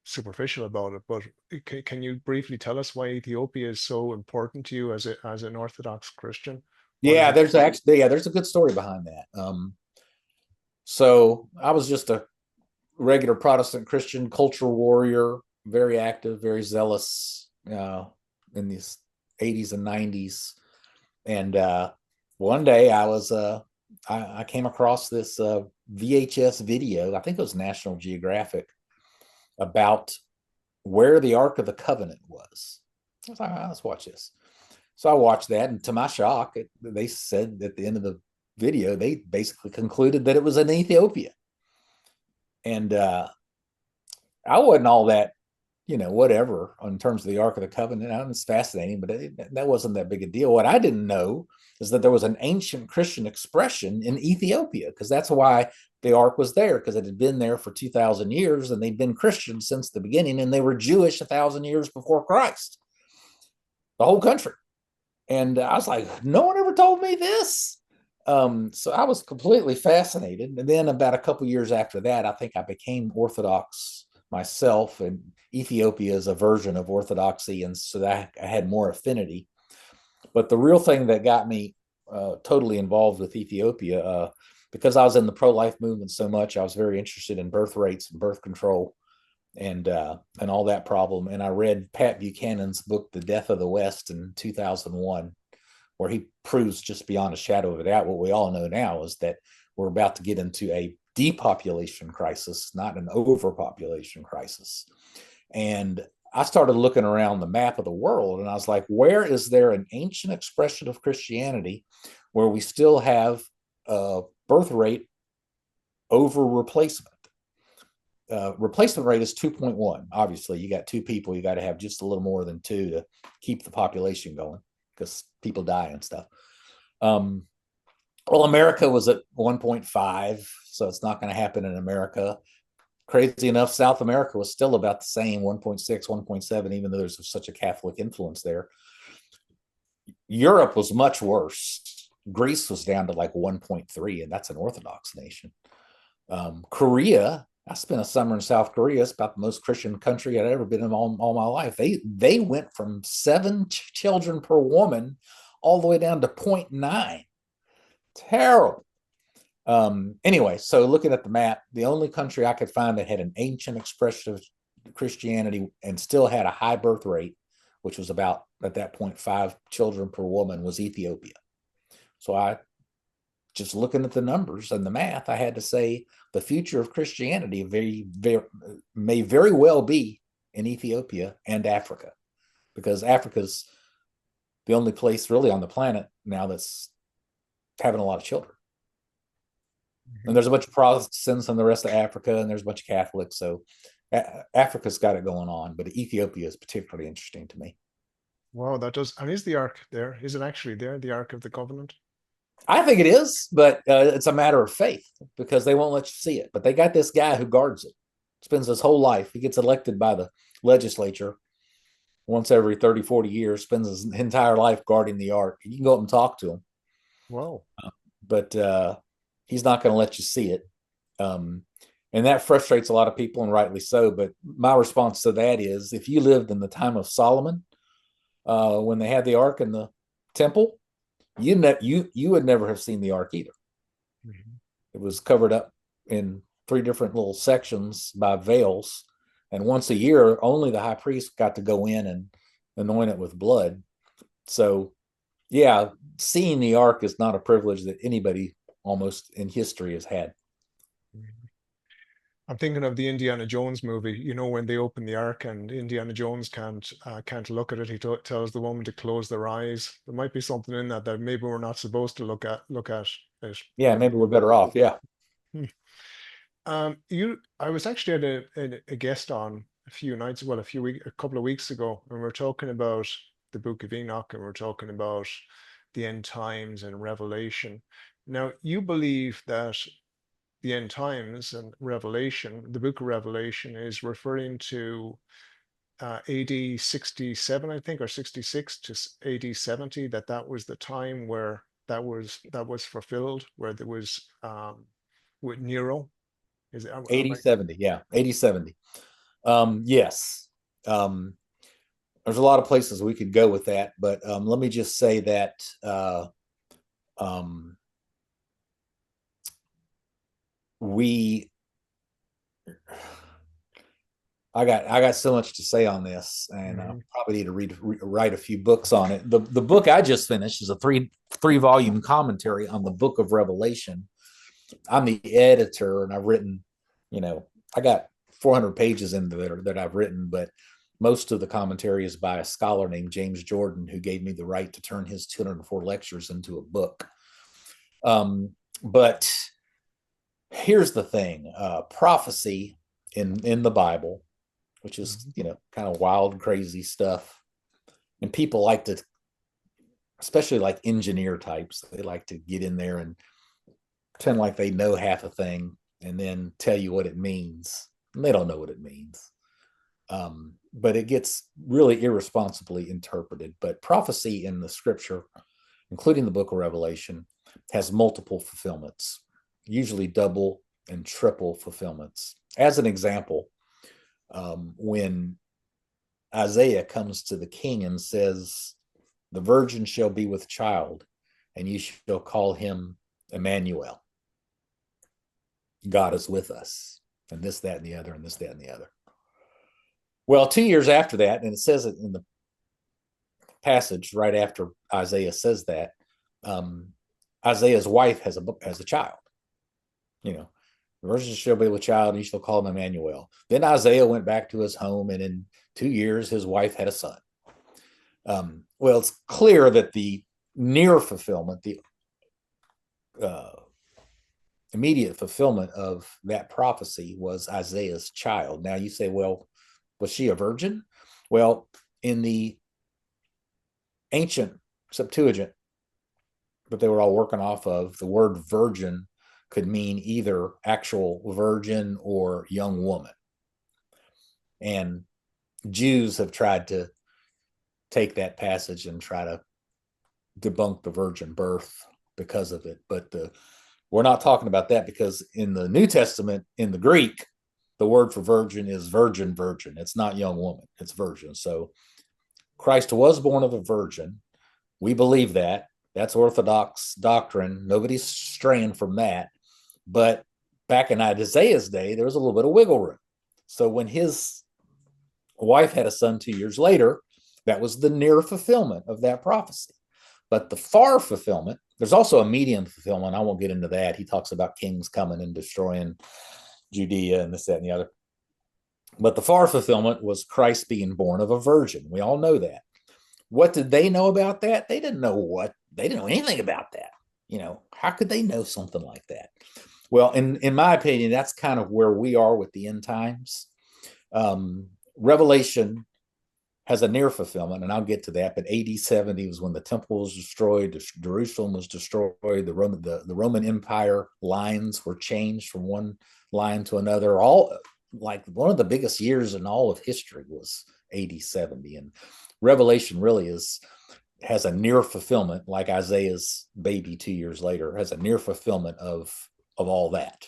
superficial about it, but can you briefly tell us why Ethiopia is so important to you as an Orthodox Christian? What is Yeah, it? there's a good story behind that. So I was just a regular Protestant Christian cultural warrior, very active, very zealous in these 80s and 90s. And one day I came across this VHS video. I think it was National Geographic about where the Ark of the Covenant was. I was like, let's watch this. So I watched that, and to my shock, they said at the end of the video, they basically concluded that it was in Ethiopia. And I wasn't all that, whatever in terms of the Ark of the Covenant. It's fascinating, but that wasn't that big a deal. What I didn't know is that there was an ancient Christian expression in Ethiopia, because that's why the Ark was there, because it had been there for 2,000 years, and they'd been Christian since the beginning, and they were Jewish 1,000 years before Christ, the whole country. And I was like, no one ever told me this. So I was completely fascinated. And then about a couple years after that, I think I became Orthodox myself, and Ethiopia is a version of Orthodoxy. And so that I had more affinity. But the real thing that got me totally involved with Ethiopia, because I was in the pro-life movement so much, I was very interested in birth rates and birth control and all that problem. And I read Pat Buchanan's book, The Death of the West, in 2001, where he proves just beyond a shadow of a doubt what we all know now is that we're about to get into a depopulation crisis, not an overpopulation crisis. And I started looking around the map of the world, and I was like, where is there an ancient expression of Christianity where we still have a birth rate over replacement? Replacement rate is 2.1. Obviously, you got two people, you got to have just a little more than two to keep the population going, because people die and stuff. Um, well, America was at 1.5, so it's not going to happen in America. Crazy enough, South America was still about the same, 1.6, 1.7, even though there's such a Catholic influence there. Europe was much worse. Greece was down to like 1.3, and that's an Orthodox nation. Korea, I spent a summer in South Korea. It's about the most Christian country I'd ever been in all my life. They went from seven children per woman all the way down to 0.9. Terrible. Anyway, so looking at the map, the only country I could find that had an ancient expression of Christianity and still had a high birth rate, which was about at that point 5 children per woman, was Ethiopia. So I just looking at the numbers and the math, I had to say the future of Christianity may very well be in Ethiopia and Africa, because Africa's the only place really on the planet now that's having a lot of children. And there's a bunch of Protestants in the rest of Africa, and there's a bunch of Catholics. So Africa's got it going on, but Ethiopia is particularly interesting to me. Wow, that does. And is the Ark there? Is it actually there, the Ark of the Covenant? I think it is, but it's a matter of faith because they won't let you see it. But they got this guy who guards it, spends his whole life. He gets elected by the legislature once every 30, 40 years, spends his entire life guarding the ark. You can go up and talk to him, Wow. but he's not going to let you see it. And that frustrates a lot of people, and rightly so. But my response to that is, if you lived in the time of Solomon, when they had the ark in the temple, you would never have seen the ark either. Mhm. It was covered up in 3 different little sections by veils, and once a year, only the high priest got to go in and anoint it with blood. So, yeah, seeing the ark is not a privilege that anybody almost in history has had. Mhm. I'm thinking of the Indiana Jones movie. You know, when they open the Ark and Indiana Jones can't look at it. He tells the woman to close their eyes. There might be something in that maybe we're not supposed to look at it. Yeah, maybe we're better off. Yeah. Hmm. I was actually at a guest on a few nights, well, a couple of weeks ago, and we're talking about the Book of Enoch, and we're talking about the end times and Revelation. Now, you believe that the end times and Revelation, the Book of Revelation, is referring to AD 67, I think, or 66 to AD 70. That was the time where that was fulfilled, where there was with Nero. Is it? Am 80, I? 70. Yeah. 80, 70. Yes. Um, there's a lot of places we could go with that, but let me just say that um, we I got so much to say on this, and I Mhm. probably need to write a few books on it. The book I just finished is a three volume commentary on the Book of Revelation. I'm the editor, and I've written, you know, I got 400 pages in there that I've written, but most of the commentary is by a scholar named James Jordan, who gave me the right to turn his 204 lectures into a book. But here's the thing: prophecy in the Bible, which is Mhm. kind of wild, crazy stuff, and people like to, especially like engineer types, they like to get in there and pretend like they know half a thing and then tell you what it means. And they don't know what it means. But it gets really irresponsibly interpreted. But prophecy in the scripture, including the book of Revelation, has multiple fulfillments, usually double and triple fulfillments. As an example, when Isaiah comes to the king and says, "The virgin shall be with child, and you shall call him Emmanuel." God is with us, and this, that, and the other, and this, that, and the other. Well, 2 years after that, and it says it in the passage right after Isaiah says that, um, Isaiah's wife has a child. You know, the virgin shall be with child, and you shall call him Emmanuel. Then Isaiah went back to his home, and in 2 years, his wife had a son. Well, it's clear that the near fulfillment, the uh, immediate fulfillment of that prophecy was Isaiah's child. Now you say, well, was she a virgin? Well, in the ancient Septuagint that they were all working off of, the word virgin could mean either actual virgin or young woman. And Jews have tried to take that passage and try to debunk the virgin birth because of it. But we're not talking about that, because in the New Testament, in the Greek, the word for virgin is virgin, virgin. It's not young woman, it's virgin. So Christ was born of a virgin. We believe that. That's Orthodox doctrine. Nobody's straying from that. But back in Isaiah's day, there was a little bit of wiggle room. So when his wife had a son 2 years later, that was the near fulfillment of that prophecy. But the far fulfillment, There's also a medium fulfillment. I won't get into that. He talks about kings coming and destroying Judea and this, that, and the other. But the far fulfillment was Christ being born of a virgin. We all know that. What did they know about that? They didn't know anything about that. How could they know something like that? Well, in my opinion, that's kind of where we are with the end times. Revelation has a near fulfillment, and I'll get to that. But AD 70 was when the temple was destroyed, Jerusalem was destroyed, the Roman Empire lines were changed from one line to another. All like one of the biggest years in all of history was AD 70, and Revelation really has a near fulfillment, like Isaiah's baby 2 years later has a near fulfillment of all that.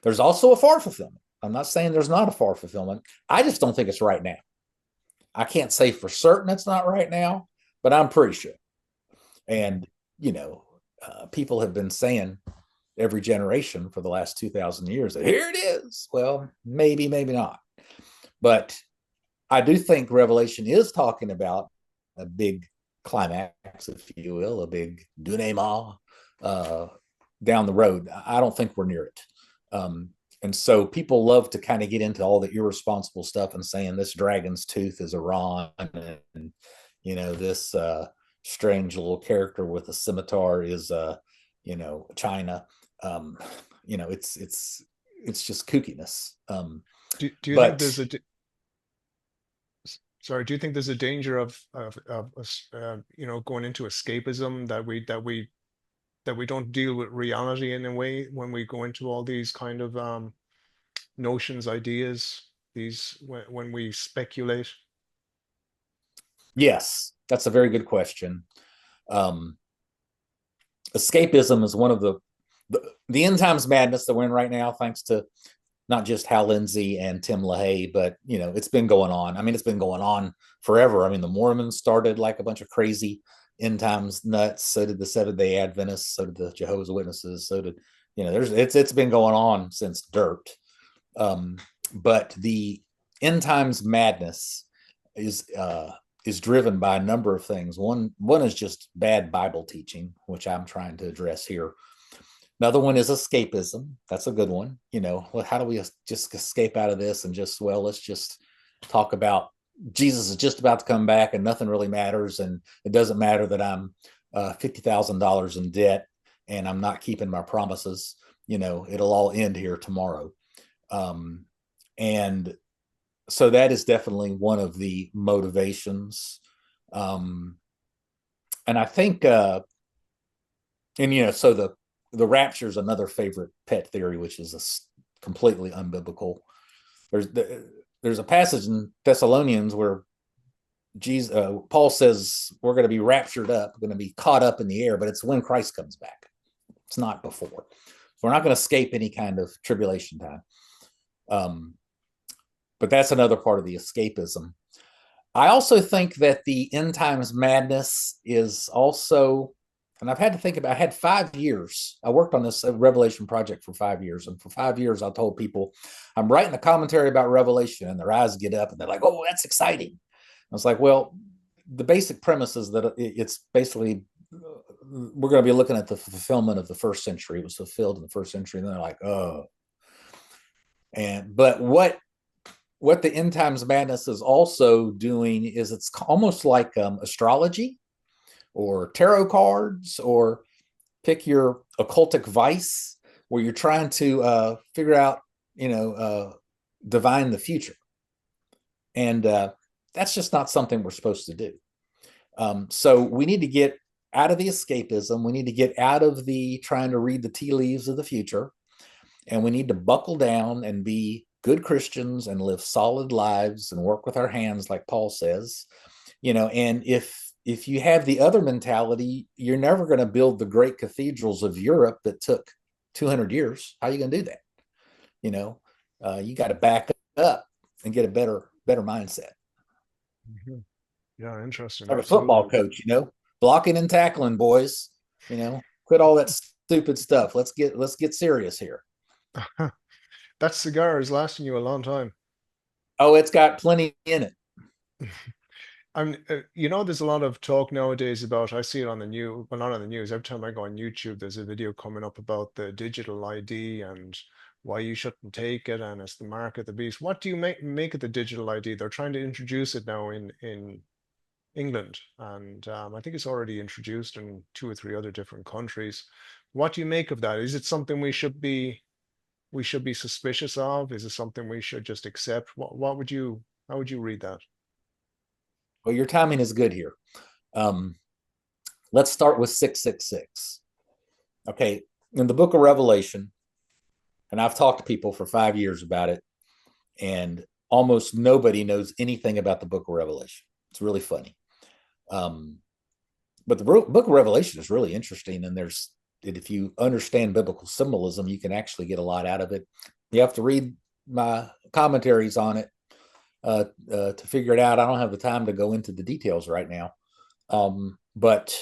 There's also a far fulfillment. I'm not saying there's not a far fulfillment. I just don't think it's right now. I can't say for certain it's not right now, but I'm pretty sure. And, people have been saying every generation for the last 2,000 years that here it is. Well, maybe, maybe not. But I do think Revelation is talking about a big climax, if you will, a big denouement down the road. I don't think we're near it. And so people love to kind of get into all the irresponsible stuff and saying this dragon's tooth is Iran, and this strange little character with a scimitar is China. It's just kookiness. Do you think But there's a sorry? Do you think there's a danger of going into escapism, that we don't deal with reality in a way when we go into all these kind of notions, ideas, when we speculate? yes, that's a very good question. Um, Escapism is one of the end times madness that we're in right now, thanks to not just Hal Lindsey and Tim LaHaye, but it's been going on. I mean, it's been going on forever. I mean, the Mormons started like a bunch of crazy end times nuts. So did the Seventh Day Adventists. So did the Jehovah's Witnesses. So did it's been going on since dirt. But the end times madness is driven by a number of things. One is just bad Bible teaching, which I'm trying to address here. Another one is escapism. That's a good one. How do we just escape out of this and let's just talk about Jesus is just about to come back and nothing really matters. And it doesn't matter that I'm $50,000 in debt and I'm not keeping my promises. It'll all end here tomorrow. And so that is definitely one of the motivations. And I think, so the rapture is another favorite pet theory, which is completely unbiblical. There's a passage in Thessalonians where Paul says we're going to be raptured up, going to be caught up in the air, but it's when Christ comes back. It's not before. We're not going to escape any kind of tribulation time. But that's another part of the escapism. I also think that the end times madness is also, and I've had to think about, I had 5 years. I worked on this Revelation project for 5 years. And for 5 years, I told people, I'm writing a commentary about Revelation, and their eyes get up and they're like, oh, that's exciting. I was like, well, the basic premise is that it's basically, we're going to be looking at the fulfillment of the first century. It was fulfilled in the first century. And they're like, oh. But what the end times madness is also doing is it's almost like astrology or tarot cards, or pick your occultic vice, where you're trying to figure out, divine the future. And that's just not something we're supposed to do. So we need to get out of the escapism. We need to get out of the trying to read the tea leaves of the future. And we need to buckle down and be good Christians and live solid lives and work with our hands, like Paul says. And if you have the other mentality, you're never going to build the great cathedrals of Europe that took 200 years. How are you going to do that? You got to back up and get a better mindset. Mm-hmm. Yeah, interesting. Like a football Absolutely. coach, blocking and tackling, boys. Quit all that stupid stuff. Let's get serious here. That cigar is lasting you a long time. Oh, it's got plenty in it. there's a lot of talk nowadays about, I see it on the news, well, not on the news. Every time I go on YouTube, there's a video coming up about the digital ID and why you shouldn't take it, and it's the mark of the beast. What do you make of the digital ID? They're trying to introduce it now in England, and I think it's already introduced in two or three other different countries. What do you make of that? Is it something we should be suspicious of? Is it something we should just accept? What would you how would you read that? Well, your timing is good here. Um, let's start with 666. Okay, in the book of Revelation, and I've talked to people for 5 years about it, and almost nobody knows anything about the book of Revelation. It's really funny. Um, but the book of Revelation is really interesting, and if you understand biblical symbolism, you can actually get a lot out of it. You have to read my commentaries on it to figure it out. I don't have the time to go into the details right now. But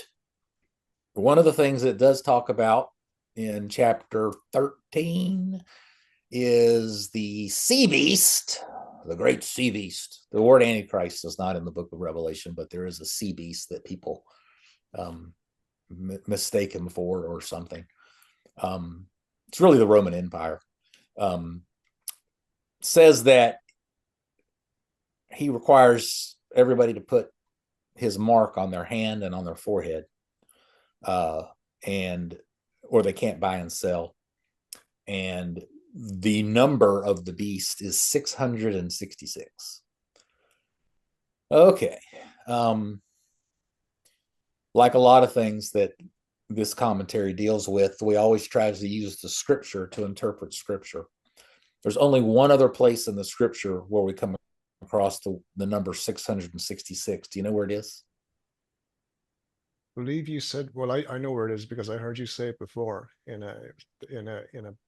one of the things it does talk about in chapter 13 is the sea beast, the great sea beast. The word Antichrist is not in the book of Revelation, but there is a sea beast that people mistake him for or something. It's really the Roman Empire. Says that he requires everybody to put his mark on their hand and on their forehead, and or they can't buy and sell. And the number of the beast is 666. Okay. Like a lot of things that this commentary deals with, we always try to use the scripture to interpret scripture. There's only one other place in the scripture where we come across the number 666. Do you know where it is? Believe you said, well, I know where it is because I heard you say it before in a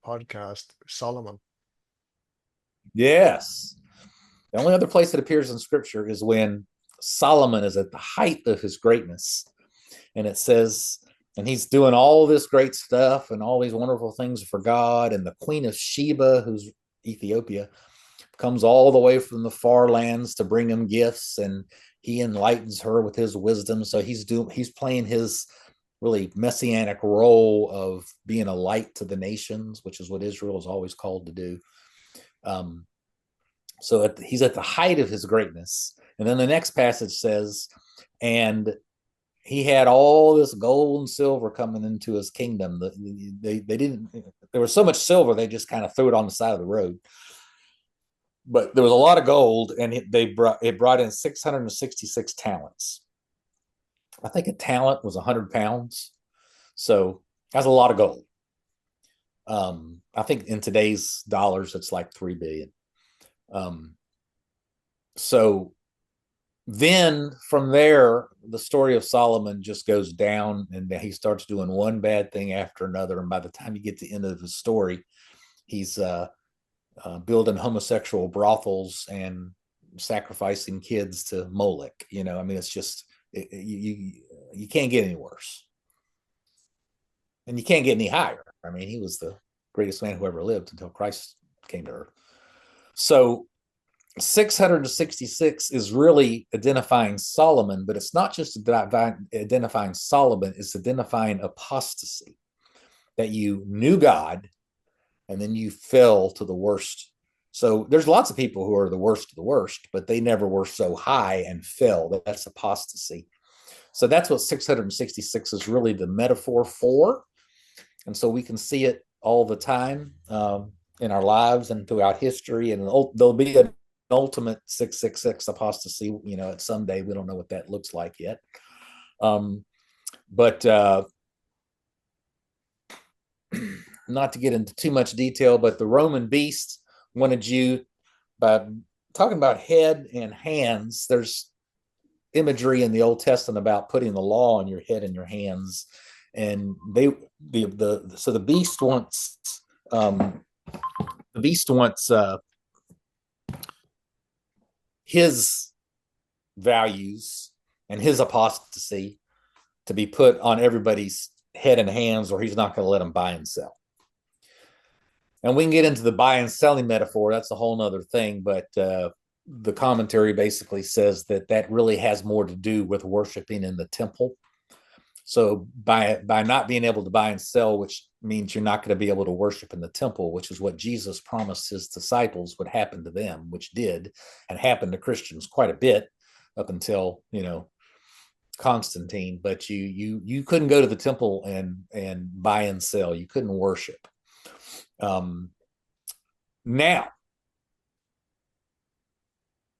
podcast, Solomon. Yes. The only other place that appears in scripture is when Solomon is at the height of his greatness. And it says, and he's doing all this great stuff and all these wonderful things for God. And the Queen of Sheba, who's Ethiopia, comes all the way from the far lands to bring him gifts, and he enlightens her with his wisdom. So he's playing his really messianic role of being a light to the nations, which is what Israel is always called to do. He's at the height of his greatness. And then the next passage says, and he had all this gold and silver coming into his kingdom. There was so much silver, they just kind of threw it on the side of the road. But there was a lot of gold, and it brought in 666 talents. I think a talent was 100 pounds. So that's a lot of gold. I think in today's dollars, it's like 3 billion. So then from there, the story of Solomon just goes down, and he starts doing one bad thing after another. And by the time you get to the end of the story, he's building homosexual brothels and sacrificing kids to Moloch. I mean, it's just, you can't get any worse. And you can't get any higher. I mean, he was the greatest man who ever lived until Christ came to earth. So 666 is really identifying Solomon, but it's not just identifying Solomon, it's identifying apostasy, that you knew God and then you fell to the worst. So there's lots of people who are the worst of the worst, but they never were so high and fell. That's apostasy. So that's what 666 is really the metaphor for. And so we can see it all the time in our lives and throughout history. And there'll be an ultimate 666 apostasy, at some day. We don't know what that looks like yet. But not to get into too much detail, but the Roman beast wanted you, by talking about head and hands, there's imagery in the Old Testament about putting the law on your head and your hands. And the beast wants his values and his apostasy to be put on everybody's head and hands, or he's not going to let them buy and sell. And we can get into the buy and selling metaphor. That's a whole nother thing. But the commentary basically says that that really has more to do with worshiping in the temple. So by not being able to buy and sell, which means you're not going to be able to worship in the temple, which is what Jesus promised his disciples would happen to them, which did, and happened to Christians quite a bit up until, Constantine. But you couldn't go to the temple and buy and sell. You couldn't worship. Now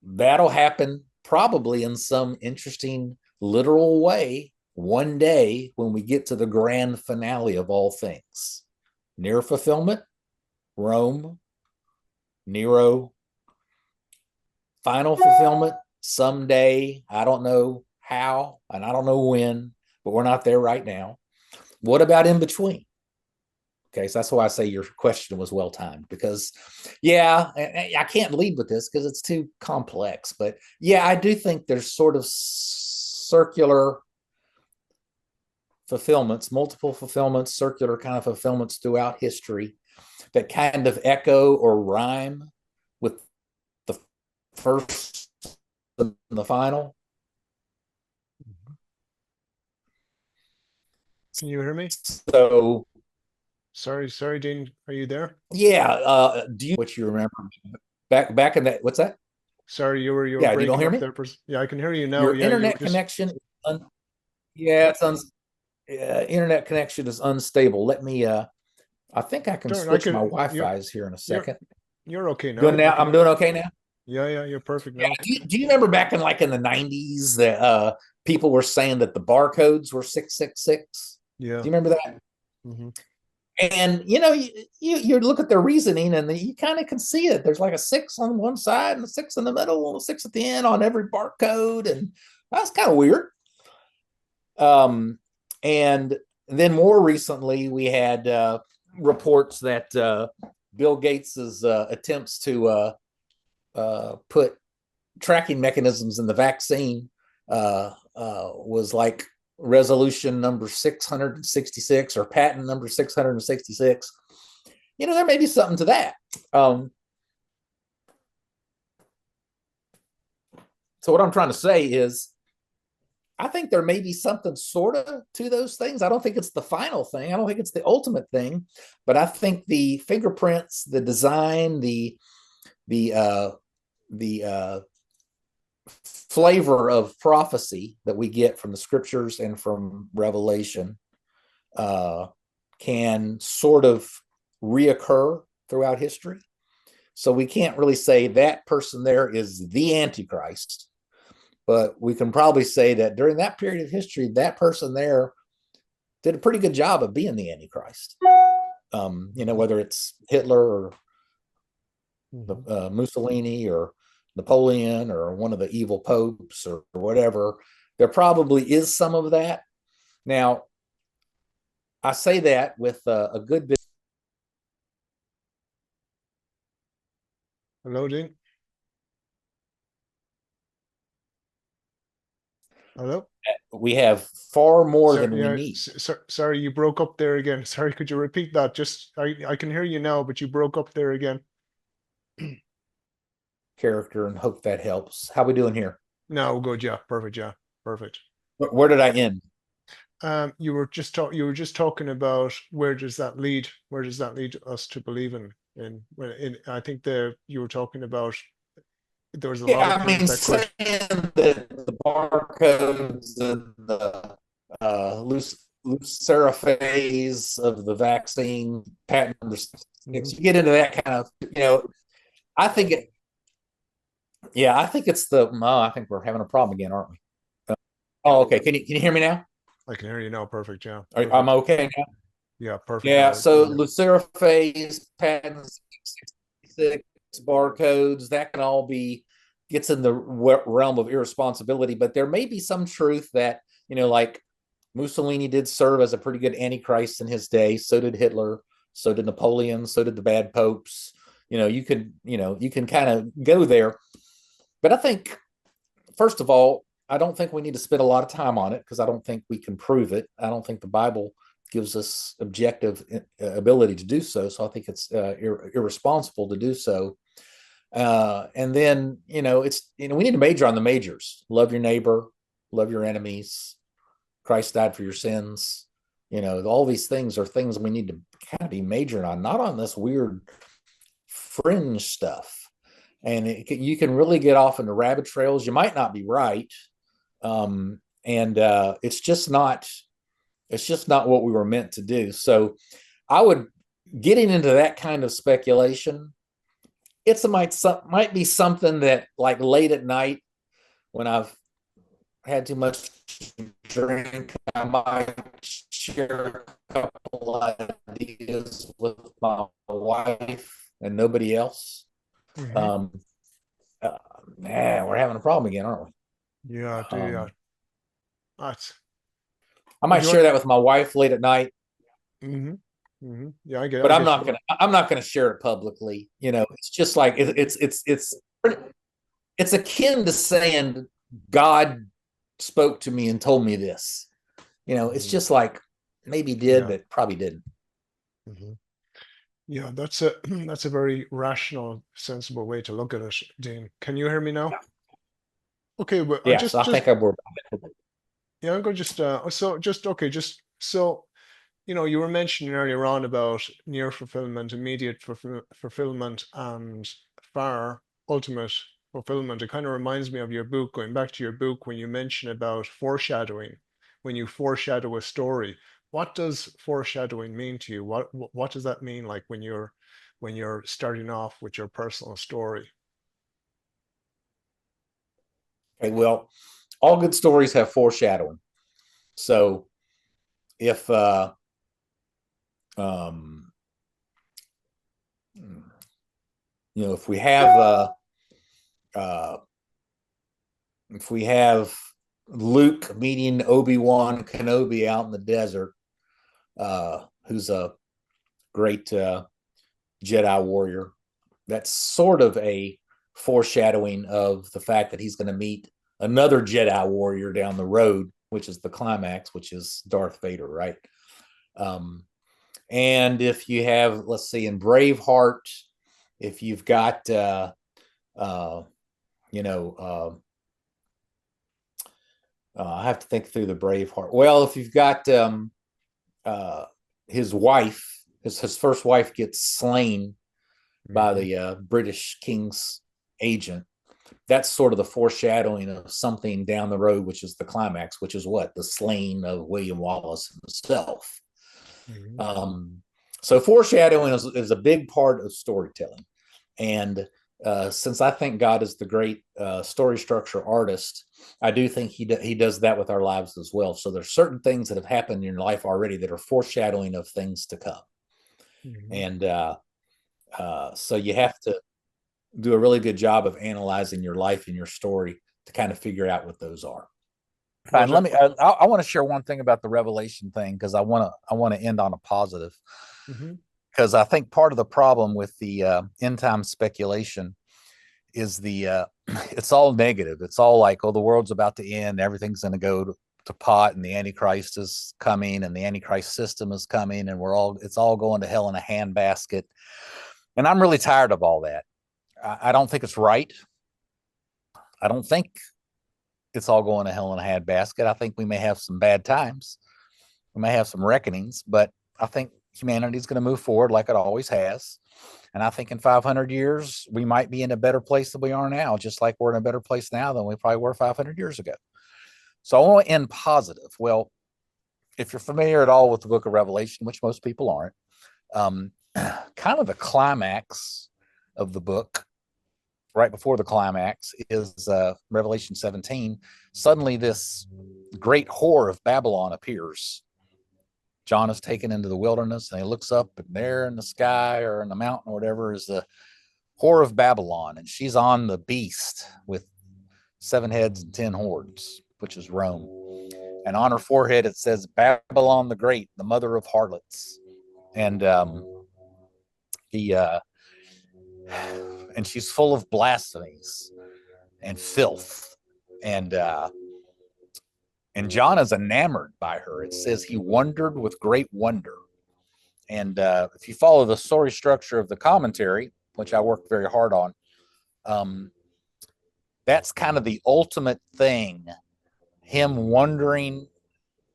that'll happen probably in some interesting literal way one day when we get to the grand finale of all things. Near fulfillment, Rome, Nero. Final fulfillment, someday. I don't know how, and I don't know when, but we're not there right now. What about in between? Okay, so that's why I say your question was well timed, because yeah, I can't lead with this because it's too complex. But yeah, I do think there's sort of circular fulfillments, multiple fulfillments, circular kind of fulfillments throughout history that kind of echo or rhyme with the first and the final. Can you hear me? So Sorry, Dean. Are you there? yeah, do you what you remember back in that? What's that? Sorry, you were Yeah, you don't breaking hear up me. there. Yeah, I can hear you now. Your Yeah, you were internet just. connection, yeah, internet connection is unstable. Let me. I think I can Darn, I switch my could. Wi-Fi's here in a You're second. you're okay Good now. I now. can. I'm doing okay now. Yeah, you're perfect Yeah. now. Do you remember back in like in the '90s that people were saying that the barcodes were 666? Yeah. Do you remember that? Hmm. And you look at their reasoning and you kind of can see it. There's like a six on one side and a six in the middle and a six at the end on every barcode, and that's kind of weird. And then more recently, we had reports that Bill Gates's attempts to put tracking mechanisms in the vaccine was like resolution number 666 or patent number 666. There may be something to that. So what I'm trying to say is I think there may be something sort of to those things. I don't think it's the final thing. I don't think it's the ultimate thing, but I think the fingerprints, the design, the flavor of prophecy that we get from the scriptures and from Revelation can sort of reoccur throughout history. So we can't really say that person there is the Antichrist, but we can probably say that during that period of history, that person there did a pretty good job of being the Antichrist. Whether it's Hitler or Mussolini or Napoleon or one of the evil popes or whatever, there probably is some of that. Now, I say that with a good bit. Hello, Dean. Hello. We have far more Sorry, than we yeah. need. Sorry, you broke up there again. Sorry, could you repeat that? Just I can hear you now, but you broke up there again. Character and hope that helps. How we doing here? No, good. Yeah, perfect. Yeah, perfect. Where did I end? You were just talking about where does that lead? Where does that lead us to believe in I think you were talking about there was a lot of Yeah, I things mean, that could. saying that the barcodes and the luciferase of the vaccine patent number 6, Mhm. you get into that kind of, I think it, yeah, I think it's I think we're having a problem again, aren't we? Oh, okay. Can you hear me now? I can hear you now. Perfect. Yeah, I'm perfect. okay now. Yeah, perfect Yeah. now. So Yeah. luciferase patent 666 barcodes, that can all be gets in the realm of irresponsibility, but there may be some truth that, like Mussolini did serve as a pretty good antichrist in his day. So did Hitler. So did Napoleon. So did the bad popes. You can kind of go there. But I think, first of all, I don't think we need to spend a lot of time on it because I don't think we can prove it. I don't think the Bible gives us objective ability to do so. So I think it's irresponsible to do so. And then, it's, we need to major on the majors. Love your neighbor, love your enemies. Christ died for your sins. All these things are things we need to kind of be majoring on, not on this weird fringe stuff. And you can really get off into rabbit trails. You might not be right. And it's just not what we were meant to do. So I would, getting into that kind of speculation, might be something that, like, late at night when I've had too much to drink, I might share a couple ideas with my wife and nobody else. Hmm. Um, Man, we're having a problem again, aren't we? Yeah, yeah. Um, That's, I would might you want? share that with my wife late at night, Hmm. Hmm. Yeah, but I I'm get not you. gonna. I'm not gonna share it publicly. It's just like it's akin to saying God spoke to me and told me this. It's Hmm. just like, maybe did, Yeah. but probably didn't. Hmm. Yeah, that's a that's a very rational, sensible way to look at it, Dean. Can you hear me now? Okay, well, I Yes, I think just I were. yeah, I'm going to just so just okay, just so you were mentioning earlier on about near fulfillment, immediate fulfillment, and far ultimate fulfillment. It kind of reminds me of your book, going back to your book when you mention about foreshadowing, when you foreshadow a story. What does foreshadowing mean to you? What does that mean like when you're starting off with your personal story? Okay, well, all good stories have foreshadowing. So if um, if we have uh, if we have Luke meeting Obi-Wan Kenobi out in the desert, who's a great Jedi warrior, that's sort of a foreshadowing of the fact that he's going to meet another Jedi warrior down the road, which is the climax, which is Darth Vader, right? Um, and if you have, let's see, in Braveheart, if you've got, uh, you know, I have to think through the Braveheart. Well, if you've got uh, his wife, his first wife gets slain by Hmm. the British king's agent. That's sort of the foreshadowing of something down the road, which is the climax, which is what? The slaying of William Wallace himself. Hmm. Um, so foreshadowing is a big part of storytelling. And since I think God is the great story structure artist, I do think he does that with our lives as well. So there's certain things that have happened in your life already that are foreshadowing of things to come. Hmm. And so you have to do a really good job of analyzing your life and your story to kind of figure out what those are. What Fine. Let me. I want to share one thing about the revelation thing, because I want to end on a positive, hmm. because I think part of the problem with the end time speculation is it's all negative. It's all like, oh, the world's about to end, everything's going to go to pot, and the Antichrist is coming, and the Antichrist system is coming, and it's all going to hell in a handbasket. And I'm really tired of all that. I don't think it's right. I don't think it's all going to hell in a handbasket. I think we may have some bad times. We may have some reckonings, but I think humanity is going to move forward like it always has. And I think in 500 years, we might be in a better place than we are now, just like we're in a better place now than we probably were 500 years ago. So I want to end positive. Well, if you're familiar at all with the book of Revelation, which most people aren't, um, kind of the climax of the book, right before the climax, is Revelation 17. Suddenly, this great whore of Babylon appears. John is taken into the wilderness, and he looks up, and there in the sky or in the mountain or whatever is the whore of Babylon, and she's on the beast with 7 heads and 10 horns, which is Rome. And on her forehead it says Babylon the Great, the mother of harlots. And he and she's full of blasphemies and filth. And and John is enamored by her. It says he wondered with great wonder. And if you follow the story structure of the commentary, which I worked very hard on, Um, that's kind of the ultimate thing. Him wondering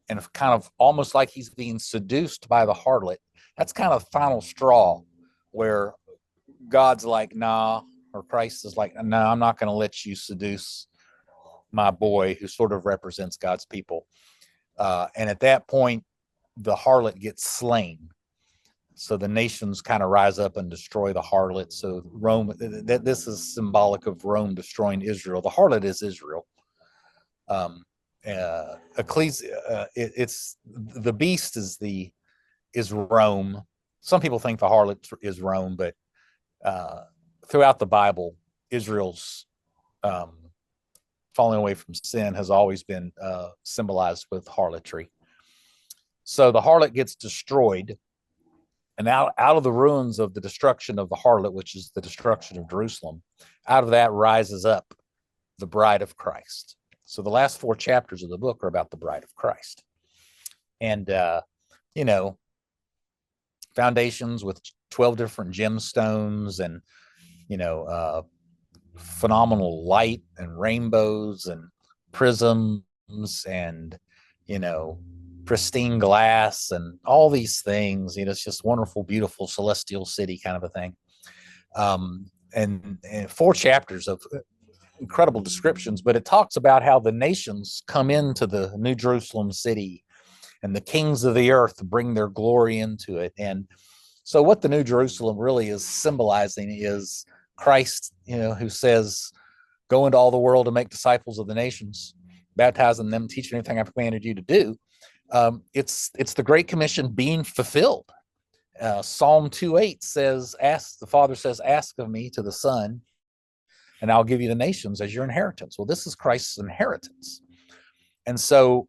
and kind of almost like he's being seduced by the harlot. That's kind of the final straw where God's like, nah, or Christ is like, no, I'm not going to let you seduce my boy, who sort of represents God's people. And at that point, the harlot gets slain. So the nations kind of rise up and destroy the harlot. So Rome, this is symbolic of Rome destroying Israel. The harlot is Israel. It's the beast is Rome. Some people think the harlot is Rome, but throughout the Bible, Israel's falling away from sin has always been symbolized with harlotry. So the harlot gets destroyed, and out of the ruins of the destruction of the harlot, which is the destruction of Jerusalem, out of that rises up the bride of Christ. So the last 4 chapters of the book are about the bride of Christ. And, you know, foundations with 12 different gemstones and, you know, phenomenal light and rainbows and prisms and, you know, pristine glass and all these things. You know, it's just wonderful, beautiful, celestial city kind of a thing. And 4 chapters of incredible descriptions, but it talks about how the nations come into the New Jerusalem city and the kings of the earth bring their glory into it. And so what the New Jerusalem really is symbolizing is Christ, you know, who says, go into all the world and make disciples of the nations, baptizing them, teaching anything I've commanded you to do. It's the Great Commission being fulfilled. Psalm 2:8 says, the Father says, ask of me to the Son, and I'll give you the nations as your inheritance. Well, this is Christ's inheritance. And so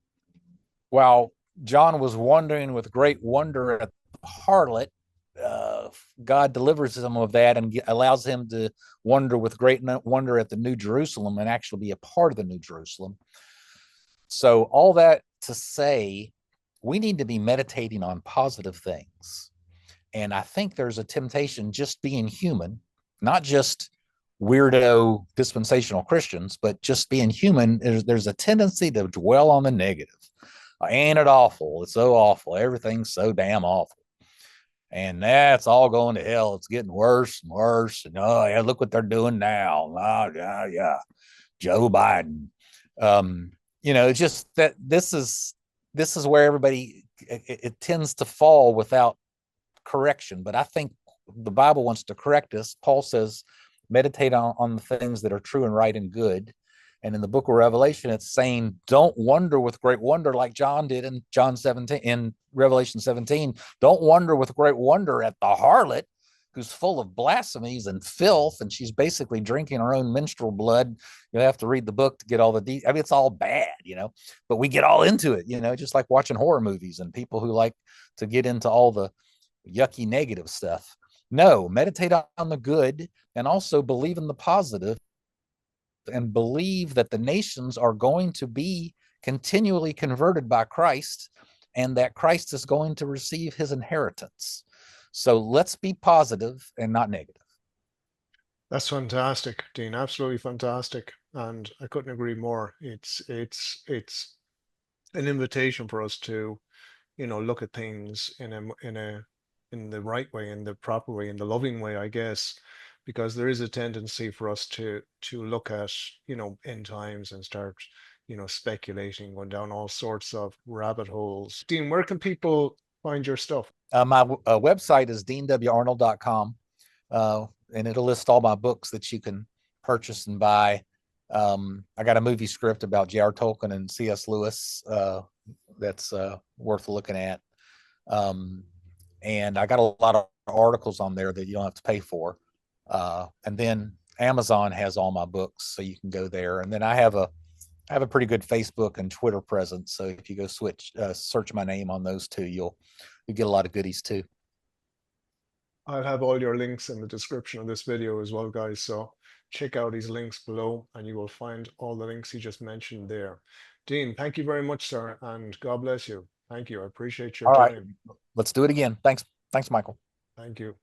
while John was wondering with great wonder at the harlot, God delivers him of that and allows him to wonder with great wonder at the New Jerusalem and actually be a part of the New Jerusalem. So all that to say, we need to be meditating on positive things. And I think there's a temptation just being human, not just weirdo dispensational Christians, but just being human. There's a tendency to dwell on the negative. Ain't it awful? It's so awful. Everything's so damn awful. And that's all going to hell. It's getting worse and worse. And oh yeah, look what they're doing now. Oh, yeah. Joe Biden. You know, it's just that this is where everybody it tends to fall without correction. But I think the Bible wants to correct us. Paul says, meditate on the things that are true and right and good. And in the book of Revelation, it's saying, don't wonder with great wonder like John did in John 17, in Revelation 17. Don't wonder with great wonder at the harlot who's full of blasphemies and filth, and she's basically drinking her own menstrual blood. You have to read the book to get all the details. I mean, it's all bad, you know, but we get all into it, you know, just like watching horror movies and people who like to get into all the yucky negative stuff. No, meditate on the good and also believe in the positive and believe that the nations are going to be continually converted by Christ and that Christ is going to receive his inheritance. So let's be positive and not negative. That's fantastic, Dean. Absolutely fantastic. And I couldn't agree more. It's an invitation for us to, look at things in the right way, in the proper way, in the loving way, I guess, because there is a tendency for us to look at, end times and start, speculating, going down all sorts of rabbit holes. Dean, where can people find your stuff? My website is deanwarnold.com, and it'll list all my books that you can purchase and buy. I got a movie script about J.R. Tolkien and C.S. Lewis that's worth looking at. And I got a lot of articles on there that you don't have to pay for. And then Amazon has all my books, so you can go there. And then I have a pretty good Facebook and Twitter presence. So if you go search my name on those two, you'll get a lot of goodies too. I'll have all your links in the description of this video as well, guys. So check out these links below and you will find all the links you just mentioned there. Dean, thank you very much, sir, and God bless you. Thank you. I appreciate your All right, time. let's do it again. Thanks, Michael. Thank you.